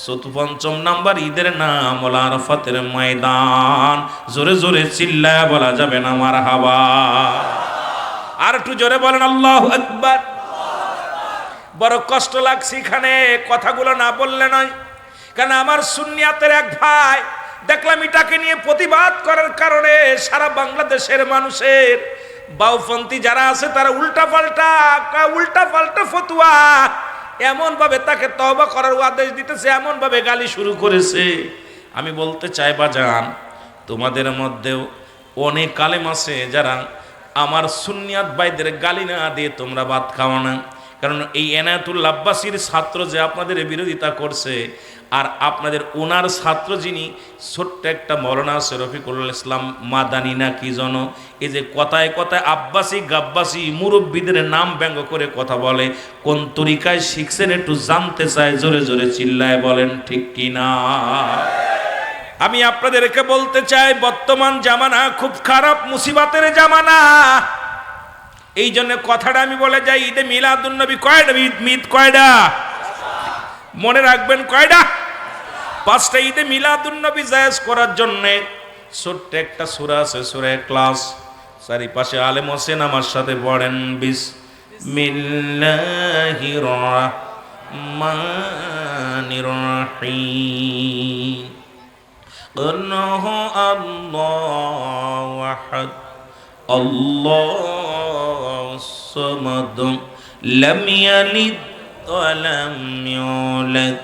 5ম নাম্বার ঈদের নাম হলো আরাফাতের ময়দান। জোরে জোরে চিল্লায়া বলা যাবে না মারহাবা? আর একটু জোরে বলেন আল্লাহু আকবার। বড় কষ্ট লাগছে এখানে কথাগুলো না বললে নয়, কারণ আমার সুন্নিয়াতের এক ভাই দেখলাম এটাকে নিয়ে প্রতিবাদ করার কারণে সারা বাংলাদেশের মানুষের বাউপন্থী যারা আছে তারা উল্টা পাল্টা ফতুয়া এমন ভাবে তাকে তওবা করার আদেশ দিতেছে, এমন ভাবে গালি শুরু করেছে। আমি বলতে চাই বাজান, তোমাদের মধ্যেও অনেক আলেম আছে যারা আমার সুন্নিয়াত ভাইদের গালি না দিয়ে তোমরা ভাত খাও না। কারণ এই এনায়েতুল্লাহ আব্বাসীর ছাত্র যে আপনাদের বিরোধিতা করছে, আর আপনাদের ওনার ছাত্র যিনি ছোট্ট একটা মৌলানা আছে রফিকুল ইসলাম মাদানী না কি জন, এই যে কথায় কথায় আব্বাসী গাব্বাসী মুরব্বীদের নাম ব্যঙ্গ করে কথা বলে, কোন তরিকায় শিখছেন একটু জানতে চাই। জোরে জোরে চিল্লায় বলেন ঠিক কিনা? আমি আপনাদেরকে বলতে চাই বর্তমান জামানা খুব খারাপ মুসিবতের জামানা। এই জন্য কথাটা আমি বলে যাই, ঈদে মিলাদুন নবী কয়টা? ঈদ কয়টা? মনে রাখবেন কয়টা? 5টা ঈদে মিলাদুন নবী জায়েজ করার জন্য ছোট্ট একটা সূরা আছে, সূরা ইখলাস। চারিপাশে আলেম হোসেন আমার সাথে পড়েন, বিসমিল্লাহির রহমানির রহিম। আল্লাহু আহাদ আল্লাহুস সামাদ লাম ইয়ালিদ ওয়া লাম ইউলাদ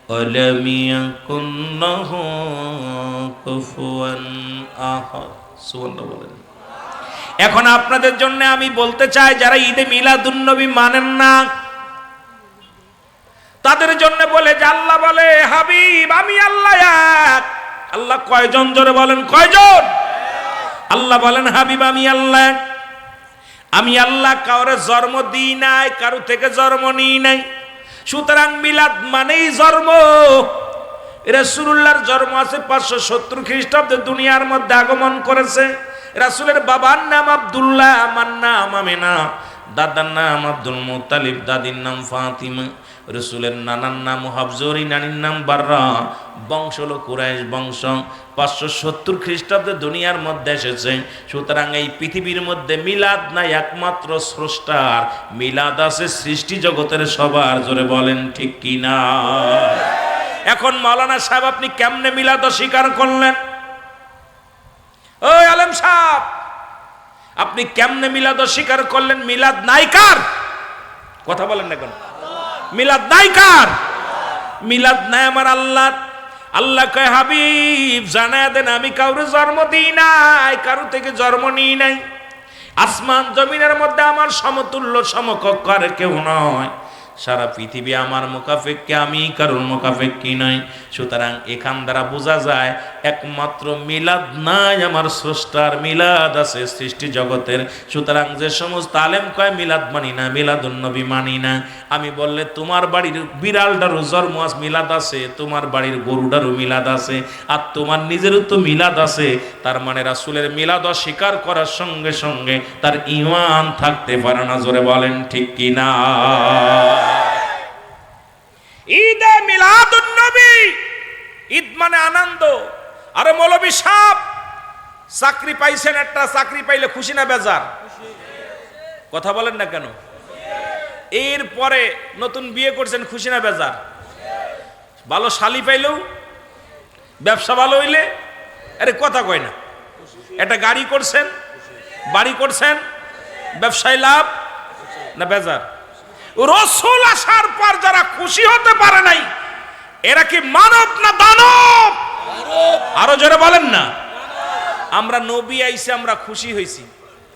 ওয়া লাম ইয়াকুন লাহু কুফুয়ান আহাদ। সুবহানাল্লাহ বলেন। এখন আপনাদের জন্য আমি বলতে চাই, যারা ঈদে মিলাদুন নবী মানেন না তাদের জন্য বলে যে আল্লাহ বলে হাবিব আমি আল্লাহ এক। আল্লাহ কয়জন? জোরে বলেন কয়জন? আল্লাহ বলেন হাবিব আমি আল্লাহ। আমি আল্লাহ কাউরে জন্ম দিই নাই, কারো থেকে জন্ম নিই নাই। সুতরাং মিলাদ মানেই জন্ম। রাসূলুল্লাহর জন্ম আছে 570 খ্রিস্টাব্দে দুনিয়ার মধ্যে আগমন করেছে। রাসূলের বাবার নাম আব্দুল্লাহ, আমার নাম আমিনা, দাদার নাম আব্দুল মুত্তালিব, দাদির নাম ফাতিমা। রাসূলের নানার নাম হাফজরি, নানির নাম বাররা। বংশ হলো কুরাইশ বংশ। 570 খ্রিস্টাব্দে দুনিয়ার মধ্যে এসেছে। সুতরাং এই পৃথিবীর মধ্যে মিলাদ নাই একমাত্র স্রষ্টার, মিলাদ আছে সৃষ্টি জগতের সবার। জোরে বলেন ঠিক কিনা? এখন মাওলানা সাহেব আপনি কেমনে মিলাদ অস্বীকার করলেন? ওই আলেম সাহেব আপনি কেমনে মিলাদ অস্বীকার করলেন? মিলাদ নাই কার? কথা বলেন না কেন? মিলাদ নাই কার? মিলাদ নাই আমার আল্লাহ। আল্লাহ কয় হাবিব জানায়া দেন আমি কাউরে জন্ম দিই নাই, কারো থেকে জন্ম নিই নাই। আসমান জমিনের মধ্যে আমার সমতুল্য সমকক্ষ আর কেউ নয়। সারা পৃথিবী আমার মুকাফেক্কি, আমি কারোর মুকাফেক্কি নাই। সুতরাং এখান দ্বারা বোঝা যায় একমাত্র মিলাদ নাই আমার স্রষ্টার, মিলাদ আছে সৃষ্টি জগতের। সুতরাং যে সমস্ত আলেম কয় মিলাদ মানি না, মিলাদুন নবী মানি না, আমি বললে তোমার বাড়ির বিড়ালটারও জন্ম মিলাদ আছে, তোমার বাড়ির গরুটারও মিলাদ আছে, আর তোমার নিজেরও তো মিলাদ আছে। তার মানে রাসূলের মিলাদ অস্বীকার করার সঙ্গে সঙ্গে তার ঈমান থাকতে পারে না। জোরে বলেন ঠিক কিনা? ঈদে মিলাদুন নবী, ঈদ মানে আনন্দ। আরে মৌলভী সাহেব চাকরি পাইছেন, একটা চাকরি পাইলে খুশি না বেজার? কথা বলেন না কেন? এরপরে নতুন বিয়ে করছেন, খুশি না বেজার? ভালো শালি পাইলেও, ব্যবসা ভালো হইলে, আরে কথা কয় না। একটা গাড়ি করছেন, বাড়ি করছেন, ব্যবসায় লাভ না বেজার? রাসূল আসার পর যারা খুশি হতে পারে নাই, এরা কি মানব না দানব? আরো জোরে বলেন না। আমরা নবী আইছে, আমরা খুশি হয়েছি,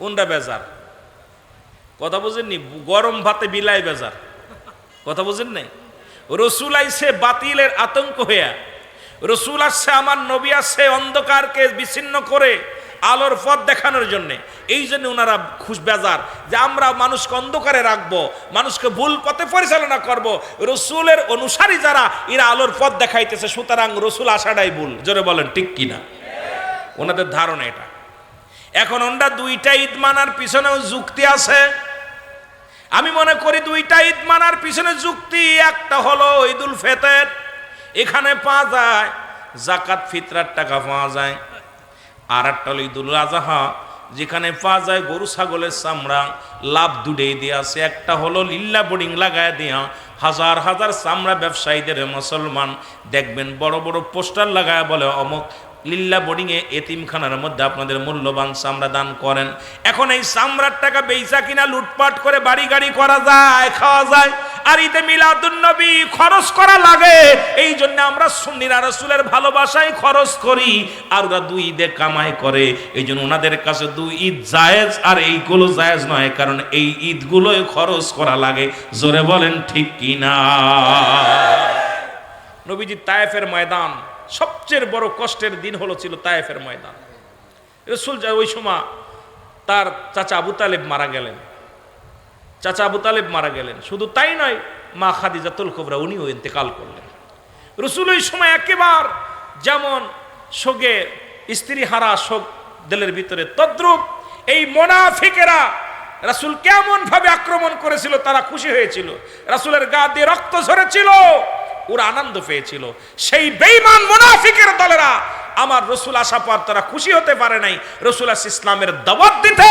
ওনরা বেজার। কথা বুঝেননি? গরম ভাতে বিলাই বেজার। কথা বুঝেন নাই? রসুল আইছে বাতিলের আতঙ্ক হইয়া, রসুল আসছে, আমার নবী আসছে অন্ধকারকে বিচ্ছিন্ন করে আলোর পথ দেখানোর জন্য। এই জন্য ওনারা খুশ বেজার যে আমরা মানুষকে অন্ধকারে রাখবো, মানুষকে ভুল পথে পরিচালনা করব। রসুলের অনুসারী যারা, এরা আলোর পথ দেখাইতেছে, সুতরাং রসুল আসাটাই ভুল। জোরে বলেন ঠিক কিনা? ওনাদের ধারণা এটা। এখন ওনারা দুইটা ঈদ মানার পিছনেও যুক্তি আছে। আমি মনে করি দুইটা ঈদ মানার পিছনে যুক্তি, একটা হলো ঈদুল ফিতর, এখানে পাওয়া যায় যাকাত ফিতরার টাকা পাওয়া যায়। আর একটা হলো ঈদুল আজহা, যেখানে পাওয়া যায় গরু ছাগলের চামড়া, লাভ দুটেই দিয়ে আছে। একটা হলো লিল্লা বোর্ডিং লাগায় দেয়া, হাজার হাজার চামড়া ব্যবসায়ীদের মুসলমান দেখবেন বড় বড় পোস্টার লাগায় বলে অমুক লিল্লা বোর্ডিংয়ে এতিমখানার মধ্যে আপনাদের মূল্যবান চামড়া দান করেন। এখন এই চামড়ার টাকা বেচা কিনা লুটপাট করে বাড়ি গাড়ি করা যায়, খাওয়া যায়। আর ঈদে মিলাদুন নবী খরচ করা লাগে। এই জন্য আমরা সুন্নিরা রাসূলের ভালোবাসায় খরচ করি, আর ওরা দুই ঈদে কামাই করে। এই জন্য ওনাদের কাছে দুই ঈদ জায়েজ, আর এইগুলো জায়েজ নয়, কারণ এই ঈদগুলোই খরচ করা লাগে। জোরে বলেন ঠিক কিনা? নবীজি তায়েফের ময়দান, সবচেয়ে বড় কষ্টের দিন ছিল তায়েফের ময়দান। রাসূল ওই সময় তার চাচা আবু তালেব মারা গেলেন। চাচা আবু তালেব মারা গেলেন, শুধু তাই নয়, মা খাদিজাতুল কুবরা উনিও ইন্তেকাল করলেন। রাসূল ওই সময় একেবারে যেমন শোকে স্ত্রী হারা শোক দিলের ভিতরে, তদ্রূপ এই মুনাফিকেরা রাসূল কেমন ভাবে আক্রমণ করেছিল, তারা খুশি হয়েছিল। রাসূলের গা দিয়ে রক্ত ঝরেছিল, ওরা আনন্দ পেয়েছিল। সেই বেঈমান মুনাফিকের দলেরা আমার রসুল আসা পর তারা খুশি হতে পারে নাই রসুল ইসলামের দাওয়াত দিতে,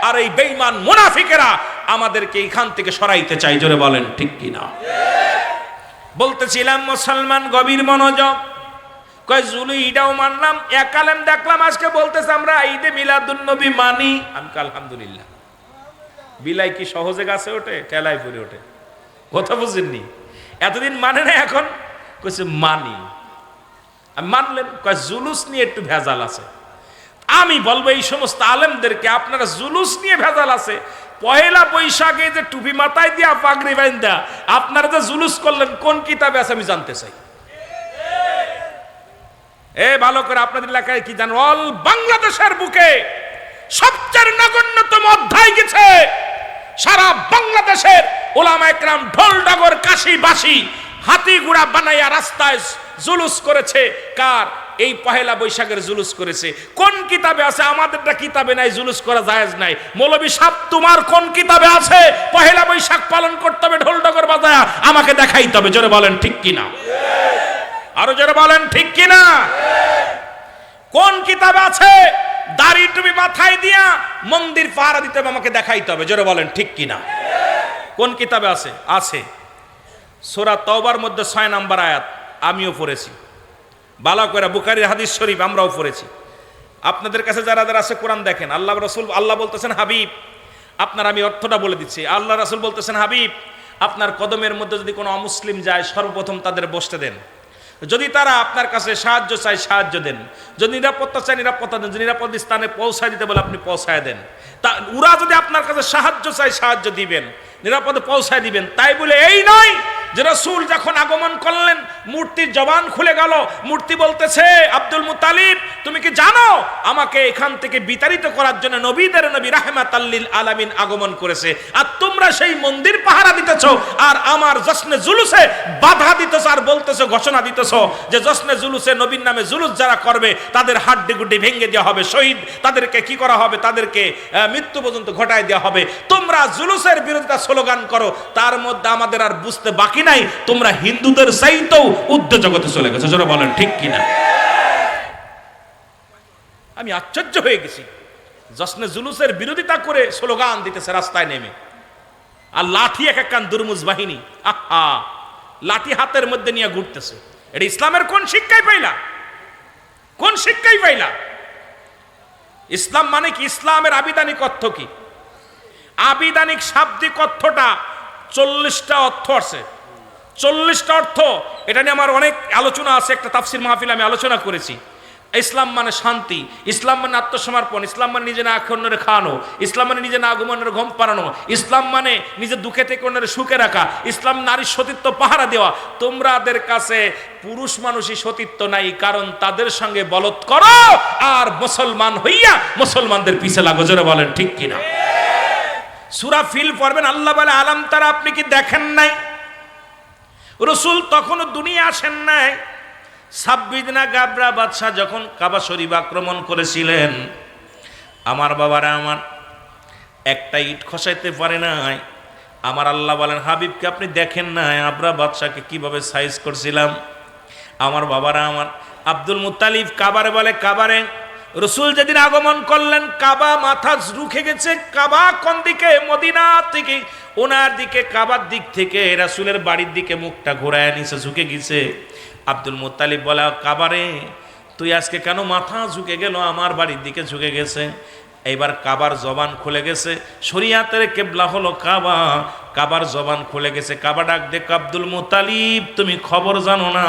আর এই বেঈমান মুনাফিকেরা আমাদেরকে এখান থেকে সরাইতে চাই। জোরে বলেন ঠিক কিনা? বলতেছিলাম মুসলমান গভীর মনোযোগ, কয় জুলু ঈদাও মানলাম, এক আলেম দেখলাম আজকে বলতেছে আমরা ঈদে মিলাদুন নবী মানি। আমি আলহামদুলিল্লাহ। বিলাই কি সহজে গাছে ওঠে, ঠেলায় পড়ে ওঠে? কথা বুঝেননি? এতদিন মানে না, এখন কইছে মানি। আমি মানলেন, কয় জুলুস নিয়ে একটু ভেজাল আছে। আমি বলবো এই সমস্ত আলেমদেরকে, আপনারা জুলুস নিয়ে ভেজাল আছে, পয়লা বৈশাখে যে টুপি মাথায় দিয়া পাগড়ি বাইন্দা আপনারা যে জুলুস করলেন, কোন কিতাবে আছে আমি জানতে চাই। ভালো করে আপনাদের এলাকায় কি জানো, অল বাংলাদেশের বুকে সবচেয়ে নগণ্যতম অধ্যায় গেছে। সারা বাংলাদেশের ওলামা একরাম ঢোল ডাগর কাশি বাঁশি হাতি ঘোড়া বানাইয়া রাস্তায় জুলুস করেছে। কার? এই পহেলা বৈশাখের জুলুস করেছে। কোন কিতাবে আছে? আমাদেরটা কিতাবে নাই, জুলুস করা জায়েজ নাই। মৌলভী সাহেব তোমার কোন কিতাবে আছে পহেলা বৈশাখ পালন করতে হবে ঢোল ডাগর বাজায়া? আমাকে দেখাইতে হবে। জোরে বলেন ঠিক কিনা? আরো জোরে বলেন ঠিক কিনা? কোন কিতাবে আছে দাড়ি টুপি মাথায় দিয়া মন্দির পাহারা দিতে হবে? আমাকে দেখাইতে হবে। জোরে বলেন ঠিক কিনা? কোন কিতাবে আছে? আছে সূরা তাওবার মধ্যে 6 নম্বর আয়াত, আমিও পড়েছি ভালো করে, বুখারীর হাদিস শরীফ আমরাও পড়েছি। আপনাদের কাছে যারা যারা আছে কোরআন দেখেন। আল্লাহ রাসূল, আল্লাহ বলতেছেন হাবিব আপনার, আমি অর্থটা বলে দিচ্ছি। আল্লাহ রাসূল বলতেছেন হাবিব আপনার কদমের মধ্যে যদি কোনো অমুসলিম যায়, সর্বপ্রথম তাদের বসতে দেন। যদি তারা আপনার কাছে সাহায্য চায় সাহায্য দেন, যদি নিরাপত্তা চায় নিরাপত্তা দেন, যদি নিরাপদ স্থানে পৌঁছায় দিতে বলে আপনি পৌঁছায় দেন। তা ওরা যদি আপনার কাছে সাহায্য চায় সাহায্য দিবেন, নিরাপদে পৌঁছায় দিবেন। তাই বলে এই নয় যে রাসূল যখন আগমন করলেন মূর্তির জবান খুলে গেল, মূর্তি বলতেছে আব্দুল মুত্তালিব তুমি কি জানো আমাকে এখান থেকে বিতাড়িত করার জন্য নবীদের নবী রাহমাতাল লিল আলামিন আগমন করেছে, আর তোমরা সেই মন্দির পাহারা দিতেছো আর আমার জশ্নে জুলুসে বাধা দিতেছো, আর বলতেছো ঘোষণা দিতেছো যে জশ্নে জুলুসে নবীর নামে জুলুস যারা করবে তাদের হাড্ডি গুড্ডি ভেঙে দেওয়া হবে, শহীদ তাদেরকে কি করা হবে, তাদেরকে মৃত্যু পর্যন্ত ঘটায় দেওয়া হবে। তোমরা জুলুসের বিরোধিতা স্লোগান করো, তার মধ্যে আমাদের আর বুঝতে বাকি নাই তোমরা হিন্দুদের চাইতেও উর্ধ্ব জগতে চলে গেছো। যারা বলেন ঠিক কিনা? আমি আশ্চর্য হয়ে গেছি। জশ্নে জুলুসের বিরোধিতা করে স্লোগান দিতেছে রাস্তায় নেমে, আর লাঠি এক এক কান দুর্মুজ বাহিনী, আহা লাঠি হাতের মধ্যে নিয়ে ঘুরতেছে। এটা ইসলামের কোন শিক্ষাই পাইলা? কোন শিক্ষাই পাইলা? ইসলাম মানে কি? ইসলামের আবিধানিক অর্থ কি? আবিধানিক শাব্দিক অর্থটা 40টা অর্থ আছে, 40টা অর্থ। এটা নিয়ে আমার অনেক আলোচনা আছে, একটা তাফসির মাহফিলে আমি আলোচনা করেছি। ইসলাম মানে শান্তি, ইসলাম মানে আত্মসমর্পণ, ইসলাম মানে নিজে না আখন্নরে খাওয়ানো, ইসলাম মানে নিজে না আগমনের ঘুম পাড়ানো, ইসলাম মানে নিজের দুঃখে থেকে অন্যের সুখে রাখা, ইসলাম নারীর সতীত্ব পাহারা দেওয়া। তোমরাদের কাছে পুরুষ মানুষই সতীত্ব নাই, কারণ তাদের সঙ্গে বলৎ করো আর মুসলমান হইয়া মুসলমানদের পিছে লাগো। জোরে বলেন ঠিক কিনা? সূরা ফিল পড়বেন, আল্লাহ বলে আলাম তারা, আপনি কি দেখেন নাই? রাসূল তখনও দুনিয়া আসেন নাই। 26 দিনা গাবরা বাদশাহ যখন কাবা শরীফ আক্রমণ করেছিলেন, আমার বাবারা আমার একটা ইট খসাইতে পারে নাই। আমার আল্লাহ বলেন হাবিবকে আপনি দেখেন নাই আবরা বাদশাকে কিভাবে সাইজ করছিলাম? আমার বাবারা আমার আব্দুল মুত্তালিব কাবারে বলে, কাবারে রসুল যেদিন আগমন করলেন কাবা মাথা রুখে গেছে। কাবা কোন দিকে? মদিনা থেকে ওনার দিকে, কাবার দিক থেকে রাসূলের বাড়ির দিকে মুখটা ঘোরায় নিচে ঝুঁকে গেছে। আব্দুল মুত্তালিব বলে, কাবারে তুই আজকে কেন মাথা ঝুঁকে গেল? আমার বাড়ির দিকে ঝুঁকে গেছে। এইবার কাবার জবান খুলে গেছে, শরিয়াতের কেবলা হলো কাবা, কাবার জবান খুলে গেছে। কাবা ডাক দেখ, আব্দুল মুত্তালিব তুমি খবর জানো না,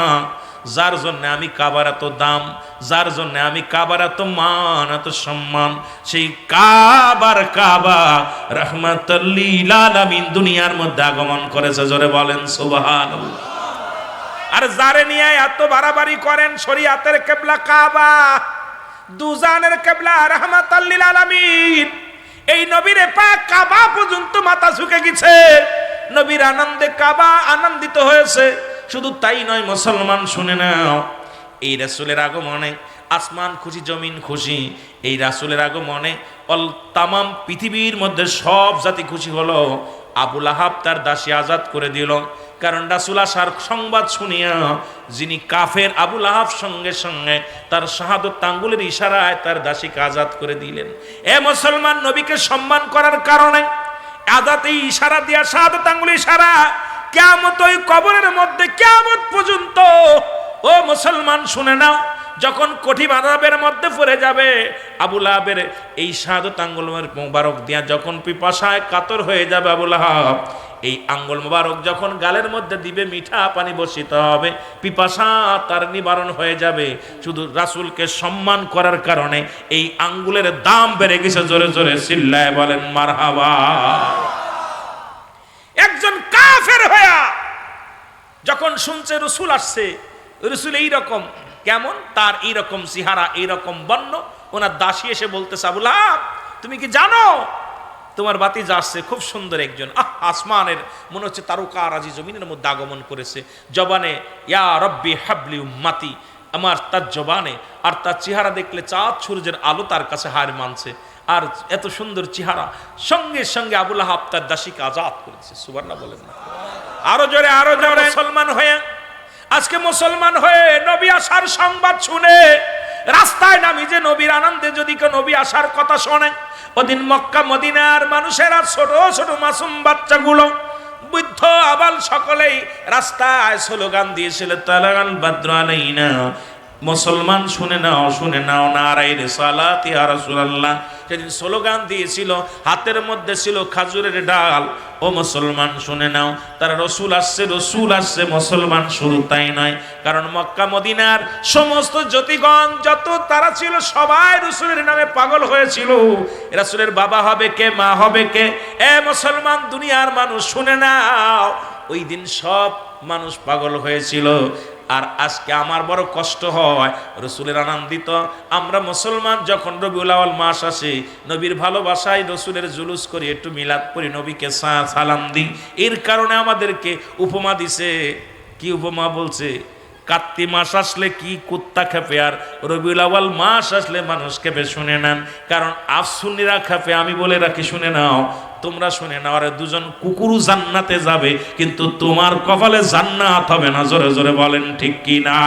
যার জন্য আমি কাবার এত দাম, যার জন্য আমি কাবার এত মান এত সম্মান, সেই কাবার কাবা রাহমাতুল লিল আলামিন দুনিয়ার মধ্যে আগমন করেছে। জোরে বলেন সুবহানাল্লাহ। আর যারে নিয়ে এত বাড়াবাড়ি করেন, শরিয়াতের কেবলা কাবা, দুজানের কেবলা রাহমাতুল লিল আলামিন, এই নবীর পাক কাবা পর্যন্ত মাথা ঝুঁকে গেছে। নবীর আনন্দে কাবা আনন্দিত হয়েছে। শুধু তাই নয় মুসলমান শুনে নাও, এই রাসূলের আগমনে আসমান খুশি, জমিন খুশি। এই রাসূলের আগমনে তামাম পৃথিবীর মধ্যে সব জাতি খুশি হলো। আবু লাহাব তার দাসী আজাদ করে দিল, কারণ রাসূল আসার সংবাদ শুনিয়া যিনি কাফের আবু লাহাব সঙ্গে সঙ্গে তার শাহাদত আঙ্গুলের ইশারায় তার দাসীকে আজাদ করে দিলেন। এ মুসলমান, নবীকে সম্মান করার কারণে আজাদ এই ইশারা দিয়া, শাহাদত আঙ্গুলের ইশারা, কিয়ামত ওই কবরের মধ্যে কিয়ামত পর্যন্ত। ও মুসলমান শুনে নাও, যখন কঠিন আযাবের মধ্যে পড়ে যাবে, আবু লাহাবের এই শাহাদত আঙ্গুল মোবারক দিয়া যখন পিপাসায় কাতর হয়ে যাবে আবু লাহাব, এই আঙ্গুল মোবারক যখন গালের মধ্যে দিবে, মিঠা পানি বর্ষিত হবে, পিপাসা তার নিবারণ হয়ে যাবে। শুধু রাসূলকে সম্মান করার কারণে এই আঙ্গুলের দাম বেড়ে গেছে। জোরে জোরে চিল্লায় বলেন মারহাবা। একজন কাফের হইয়া যখন শুনছে রাসূল আসছে, রাসূল এইরকম, কেমন তার এইরকম চেহারা, এইরকম বর্ণ, ওনার দাসী এসে বলতেছে, আবু লাহাব তুমি কি জানো তোমার ভাতিজা আসছে, খুব সুন্দর একজন, আসমানের মনে হচ্ছে তারকা রাজি জমিনের মধ্যে আগমন করেছে। জবানে ইয়া রব্বি হাবলি উম্মতি, আমার তার জবানে, আর তার চেহারা দেখলে চাঁদ সূর্যের আলো তার কাছে হার মানছে। আর এত সুন্দর চেহারা, সঙ্গে সঙ্গে আবু লাহাব তার দাসীকে আজাদ করেছে। সুবহানাল্লাহ বলেন না? আরো জোরে, আরো জোরে। মুসলমান হয়ে আজকে মুসলমান হয়ে নবী আসার সংবাদ শুনে রাস্তায় নামি যে নবীর আনন্দে যদি কেউ নবী আসার কথা শোনে, ওদিন মক্কা মদিনার মানুষেরা ছোট ছোট মাসুম বাচ্চাগুলো, বৃদ্ধ আবাল সকলেই রাস্তায় স্লোগান দিয়েছিল, তালাল বাদরু আলাইনা। মুসলমান শুনে নাও নারায়ে রিসালাত ইয়া রাসূলুল্লাহ। সেদিন স্লোগান দিয়েছিল, হাতের মধ্যে ছিল খাজুরের ডাল। ও মুসলমান শুনে নাও, তারা রসুল আসছে। মুসলমান শুধু তাই নয়, কারণ মক্কা মদিনার সমস্ত জ্যোতিগণ যত তারা ছিল সবাই রসুলের নামে পাগল হয়েছিল। রাসূলের বাবা হবে কে, মা হবে কে? এ মুসলমান দুনিয়ার মানুষ শুনে নাও, ওই দিন সব মানুষ পাগল হয়েছিল। আর আজকে আমার বড় কষ্ট হয়, রসুলের আনন্দিত আমরা মুসলমান যখন রবিউল আউয়াল মাস আসে, নবীর ভালোবাসায় রসুলের জুলুস করি, একটু মিলাদ পড়ি, নবীকে সালাম দিই। এর কারণে আমাদেরকে উপমা দিছে। কি উপমা বলছে? কার্তিক মাস আসলে কি কুত্তা খেপে, আর রবিউল আউয়াল মাস আসলে মানুষ খেপে। শুনে নেন, কারণ আফসুন্নিরা খেপে। আমি বলে রাখি, শুনে নাও, তোমরা শুনে নাও, আর দুজন কুকুরু জান্নাতে যাবে, কিন্তু তোমার কপালে জান্নাত হবে না। জোরে জোরে বলেন ঠিক কি না?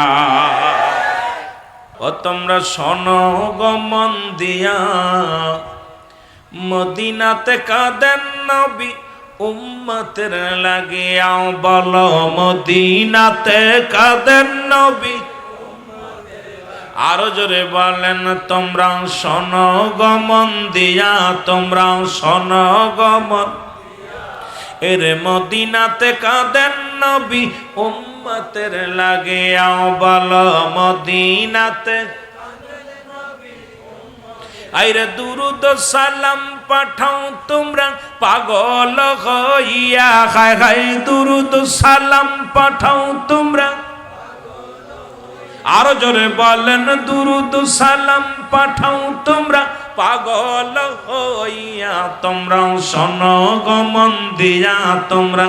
ও তোমরা শোনো গো মন দিয়া, মদিনাতে কাঁদেন নবী উম্মতের লাগিয়া বলো মদিনাতে কাঁদেন নবী আরো জোরে বলেন তোমরা শোনো গমন দিয়া তোমরা শোনো গমন এর মদিনাতে কাঁদেন নবী উম্মতের লাগিয়া বলো মদিনাতে আইরে দুরুদ সালাম পাঠাও তোমরা পাগল হইয়া হায় হায় দুরুদ সালাম পাঠাও তোমরা আরো জোরে বলেন দুরুদ সালাম পাঠাও তোমরা পাগল হইয়া তোমরা শোনো গমন দিয়া তোমরা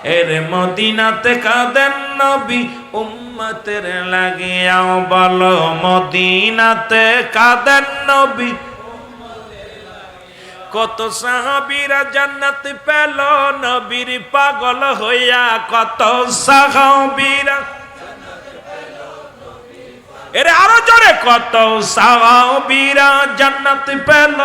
এর মদিনাতে কাঁদেন নবী উম্মতের লাগিয়া বলো মদিনাতে কাঁদেন নবী কত সাহাবীরা জান্নাত পেল নবীর পাগল হইয়া কত সাহাবীরা এর আরো জোরে কত সাহাবীরা জান্নাত পেল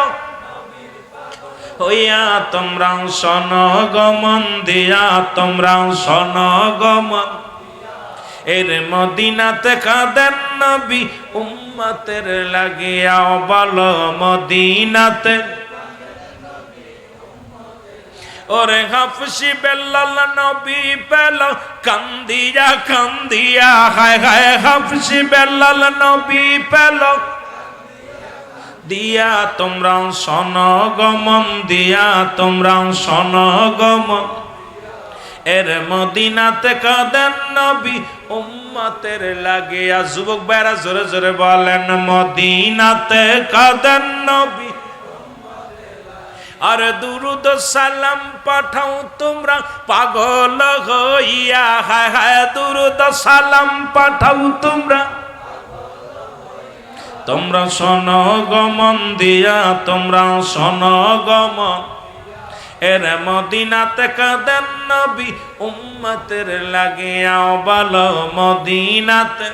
হইয়া তোমরা শোনো গমন দিয়া তোমরা শোনো গমন এর মদিনাতে কাঁদেন নবী উম্মতের লাগিয়া বলো মদিনাতে ওরে হাফসি বেল্লাল নবী পেল কান্দিয়া কান্দিয়া হায় হায় হাফসি বেল্লাল নবী পেল দিয়া তোমরা শোনো গমন দিয়া তোমরা শোনো গমন এর মদিনাতে কাঁদেন নবী উম্মতের লাগিয়া যুবক বেড়া জোরে জোরে বলেন মদিনাতে কাঁদেন নবী আর দুরুদ সালাম পাঠাও তোমরা পাগল হইয়া হায় হায় দুরুদ সালাম পাঠাও তোমরা তোমরা শোনো গমন দিয়া তোমরা শোনো গমন এর মদিনাতে কাঁদেন নবী উম্মতের লাগিয়া বলো মদিনাতে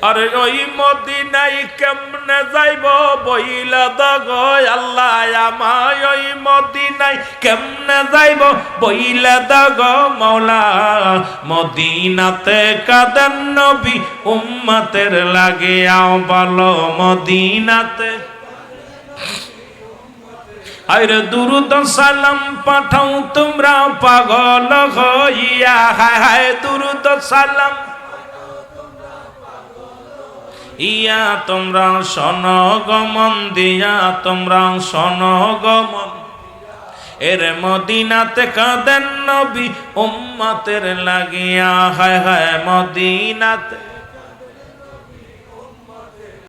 আরে ওই মদিনাই কেমনে যাইব বইলা দগ আল্লাহ আমায় ওই মদিনাই কেমনে যাইব বইলা দগ মওলা মদিনাতে কাঁদেন নবী উম্মতের লাগিয়া বলো মদিনাতে আরে দুরুদ সালাম পাঠাও তোমরা পাগল হইয়া হায় হায় দুরুদ সালাম ইয়া তোমরা শোনো গমন দিয়া তোমরা শোনো গমন এর মদিনাতে কাঁদেন নবী উম্মতের লাগিয়া হায় হায় মদিনাতে